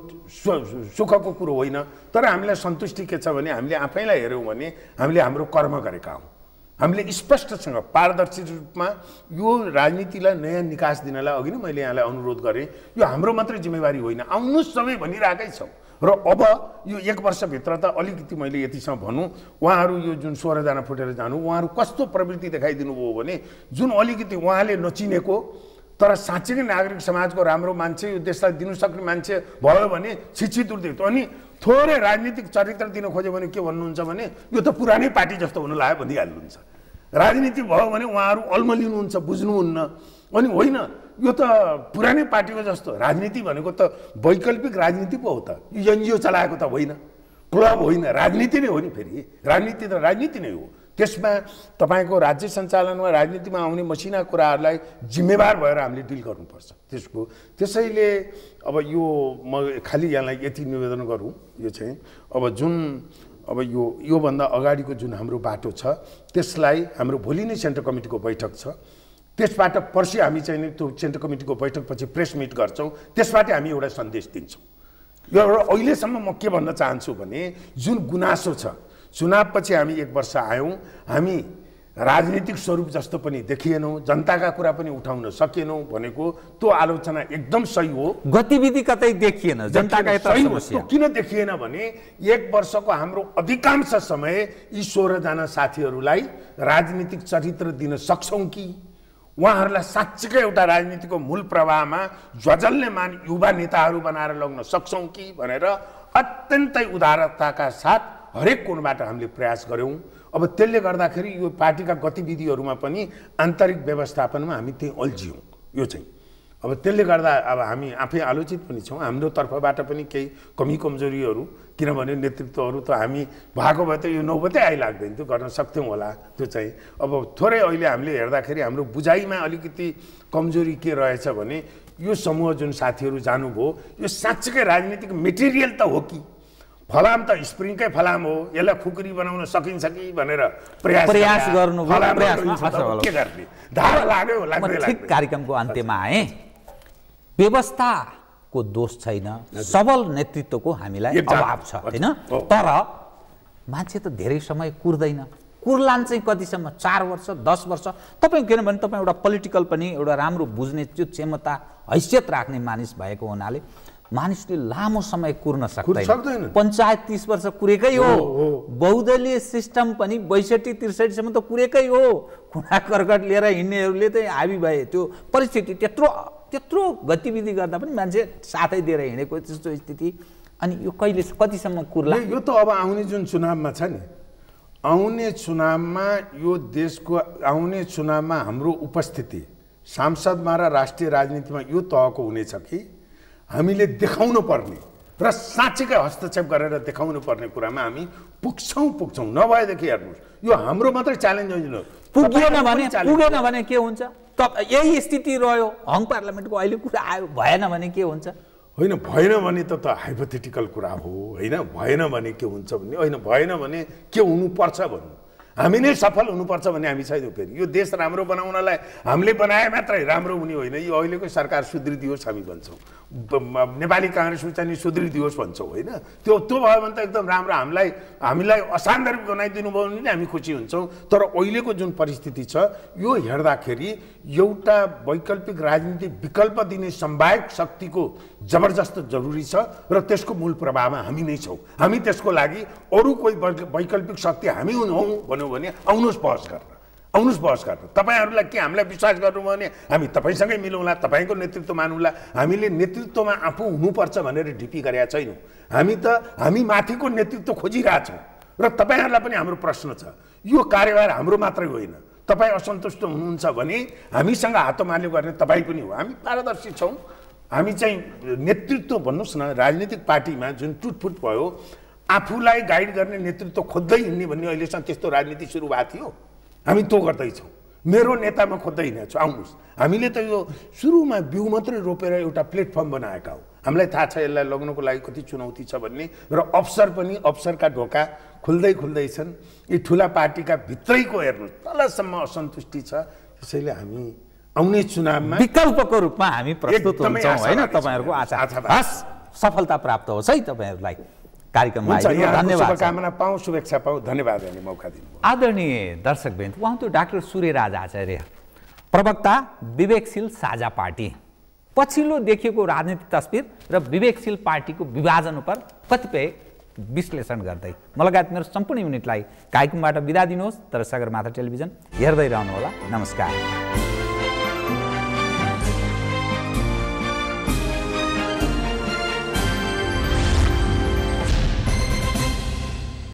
सुखको कुरो होइन। तर हामीलाई सन्तुष्टि के छ भने हामीले आफैलाई हेऱ्यौँ भने हामीले हाम्रो कर्म गरेका हौँ। हामीले स्पष्टसँग पारदर्शी रूपमा यो राजनीतिलाई नयाँ निकास दिनलाई अघि नै मैले यहाँलाई अनुरोध गरेँ, यो हाम्रो मात्रै जिम्मेवारी होइन, आउनुहोस् सबै भनिरहेकै छौँ। र अब यो 1 वर्षभित्र त अलिकति मैले यतिसम्म भनौँ, उहाँहरू यो जुन 16 जना फुटेर जानु, उहाँहरू कस्तो प्रवृत्ति देखाइदिनु भयो भने जुन अलिकति उहाँले नचिनेको तर साँच्चै नागरिक समाजको राम्रो मान्छे, यो देशलाई दिनु सक्ने मान्छे भयो भने छिछि दुर्दै। अनि थोरै राजनीतिक चरित्र दिन खोज्यो भने के भन्नुहुन्छ भने यो त पुरानै पार्टी जस्तो हुन लाग्यो भनिहाल्नुहुन्छ। राजनीति भयो भने उहाँहरू अल्मलिनुहुन्छ, बुझ्नुहुन्न। अनि होइन, यो त पुरानै पार्टीको जस्तो। राजनीति भनेको त वैकल्पिक राजनीति पो हो त, यो एनजिओ चलाएको त होइन, क्लब होइन, राजनीति नै हो नि। फेरि राजनीति त राजनीति नै हो। त्यसमा तपाईँको राज्य सञ्चालनमा राजनीतिमा आउने मसिना कुराहरूलाई जिम्मेवार भएर हामीले डिल गर्नुपर्छ त्यसको। त्यसैले अब यो म खालि यहाँलाई यति निवेदन गरौँ, यो चाहिँ अब जुन अब योभन्दा अगाडिको जुन हाम्रो बाटो छ त्यसलाई हाम्रो भोलि नै सेन्ट्रल कमिटीको बैठक छ, त्यसबाट पर्सि हामी चाहिँ त्यो सेन्ट्रल कमिटीको बैठकपछि प्रेस मिट गर्छौँ, त्यसबाट हामी एउटा सन्देश दिन्छौँ। यो अहिलेसम्म म के भन्न चाहन्छु भने जुन गुनासो छ, चुनावपछि हामी 1 वर्ष आयौँ, हामी राजनीतिक स्वरूप जस्तो पनि देखिएनौँ, जनताका कुरा पनि उठाउन सकेनौँ भनेको त्यो आलोचना एकदम सही हो। गतिविधि कतै देखिएन, जनताका समस्या किन देखिएन भने 1 वर्षको हाम्रो अधिकांश समय यी 16 जना साथीहरूलाई राजनीतिक चरित्र दिन सक्छौँ कि उहाँहरूलाई साँच्चीकै एउटा राजनीतिको मूल प्रवाहमा ज्वजल्यमान युवा नेताहरू बनाएर लग्न सक्छौँ कि भनेर अत्यन्तै उदारताका साथ हरेक कोणबाट हामीले प्रयास गऱ्यौँ। अब त्यसले गर्दाखेरि यो पार्टीका गतिविधिहरूमा पनि आन्तरिक व्यवस्थापनमा हामी त्यही अल्झियौँ। यो चाहिँ अब त्यसले गर्दा अब हामी आफै आलोचित पनि छौँ, हाम्रो तर्फबाट पनि केही कमी कमजोरीहरू, किनभने नेतृत्वहरू त हामी भएको भए त यो नौबतै आइलाग्दैन थियो, गर्न सक्थ्यौँ होला। त्यो चाहिँ अब थोरै अहिले हामीले हेर्दाखेरि हाम्रो बुझाइमा अलिकति कमजोरी के रहेछ भने यो समूह जुन साथीहरू जानुभयो यो साँच्चीकै राजनीतिक मेटेरियल त हो कि फलाम त स्प्रिङकै फलाम हो, यसलाई खुकुरी बनाउन सकिन्छ कि भनेर प्रयास गर्नु के गर्ने धार लाग्यो लाग्दै लाग्यो। ठिक कार्यक्रमको अन्त्यमा आए, व्यवस्थाको दोष छैन, सबल नेतृत्वको हामीलाई अभाव छ हैन। तर मान्छे त धेरै समय कुर्दैन, कुर्लान चाहिँ कतिसम्म 4 वर्ष 10 वर्ष। तपाईँ किनभने तपाईँ एउटा पोलिटिकल पनि एउटा राम्रो बुझ्ने त्यो क्षमता हैसियत राख्ने मानिस भएको हुनाले मानिसले लामो समय कुर्न सक्दैन। सक्दैन। पञ्चायत 30 वर्ष कुरेकै हो, बहुदलीय सिस्टम पनि 62-63 सम्म त कुरेकै हो। खुना कर्कट लिएर हिँड्नेहरूले त हाबी भए। त्यो परिस्थिति त्यत्रो गतिविधि गर्दा पनि मान्छे साथै दिएर हिँडेको त्यस्तो स्थिति। अनि यो कहिले कतिसम्म कुर्ला? यो त अब आउने जुन चुनावमा छ नि, आउने चुनावमा यो देशको आउने चुनावमा हाम्रो उपस्थिति सांसदमा र राष्ट्रिय राजनीतिमा यो तहको हुनेछ कि हामीले देखाउनु पर्ने र साँच्चैकै हस्तक्षेप गरेर देखाउनु पर्ने कुरामा हामी पुग्छौँ। नभएदेखि हेर्नुहोस्, यो हाम्रो मात्रै च्यालेन्ज होइन। पुगेन भने के हुन्छ? यही स्थिति रह्यो, हङ पार्लियामेन्टको अहिले कुरा आयो, भएन भने के हुन्छ? होइन, भएन भने त हाइपोथेटिकल कुरा हो होइन। भएन भने के हुन्छ भन्ने होइन, भएन भने के हुनुपर्छ भन्नु। हामी नै सफल हुनुपर्छ भन्ने हामी छैनौँ। फेरि यो देश राम्रो बनाउनलाई हामीले बनाए मात्रै राम्रो हुने होइन। यो अहिलेको सरकार सुध्रिदियोस् हामी भन्छौँ, नेपाली काङ्ग्रेस चाहिँ सुध्रिदियोस् भन्छौँ होइन। त्यो भयो भने त एकदम राम्रो, हामीलाई असान्दर्भिक बनाइदिनु भयो भने हामी खुसी हुन्छौँ। तर अहिलेको जुन परिस्थिति छ यो हेर्दाखेरि एउटा वैकल्पिक राजनीति विकल्प दिने सम्भाव्य शक्तिको जबरजस्त जरुरी छ र त्यसको मूल प्रभावमा हामी नै छौँ। हामी त्यसको लागि अरू कोही वैकल्पिक शक्ति हामी हौँ भन्यो भने आउनुहोस् बहस गर्न। तपाईँहरूलाई के हामीलाई विश्वास गर्नुभयो भने हामी तपाईँसँगै मिलौँला, तपाईँको नेतृत्व मानौँला। हामीले नेतृत्वमा आफू हुनुपर्छ भनेर ढिपी गरेका छैनौँ। हामी माथिको नेतृत्व खोजिरहेछौँ र तपाईँहरूलाई पनि हाम्रो प्रश्न छ। यो कार्यभार हाम्रो मात्रै होइन। तपाईँ असन्तुष्ट हुनुहुन्छ भने हामीसँग हातोमालो गर्ने तपाईँ पनि हो। हामी पारदर्शी छौँ। हामी चाहिँ नेतृत्व भन्नुहोस् न, राजनीतिक पार्टीमा जुन टुटफुट भयो, आफूलाई गाइड गर्ने नेतृत्व खोज्दै हिँड्ने भन्ने अहिलेसम्म त्यस्तो राजनीति सुरु भएको थियो। हामी त्यो गर्दैछौँ। मेरो नेतामा खोज्दै हिँडेको छु, आउनुहोस्। हामीले त यो सुरुमा बिउ मात्रै रोपेर एउटा प्लेटफर्म बनाएका हौँ। हामीलाई थाहा छ यसलाई लग्नको लागि कति चुनौती छ भन्ने, र अवसरका ढोका खुल्दैछन्। यी ठुला पार्टीका भित्रैको हेर्नुहोस् तलसम्म असन्तुष्टि छ। त्यसैले हामी आउने चुनावमा विकल्पको रूपमा हामी प्रस्तुत हुन्छौँ होइन। तपाईँहरूको आशा सफलता प्राप्त होस् है तपाईँहरूलाई। कार्यक्रममा धन्यवाद, शुभकामना पाऊँ, शुभेच्छा पाऊँ। धन्यवाद यहाँले मौका दिनुभयो। आदरणीय दर्शकवृन्द, उहाँ त डाक्टर सूर्यराज आचार्य, प्रवक्ता विवेकशील साझा पार्टी। पछिल्लो देखिएको राजनीतिक तस्बिर र विवेकशील पार्टीको विभाजन उप कतिपय विश्लेषण गर्दै म लगायत मेरो सम्पूर्ण युनिटलाई कार्यक्रमबाट बिदा दिनुहोस्। तर सगरमाथा टेलिभिजन हेर्दै रहनुहोला। नमस्कार।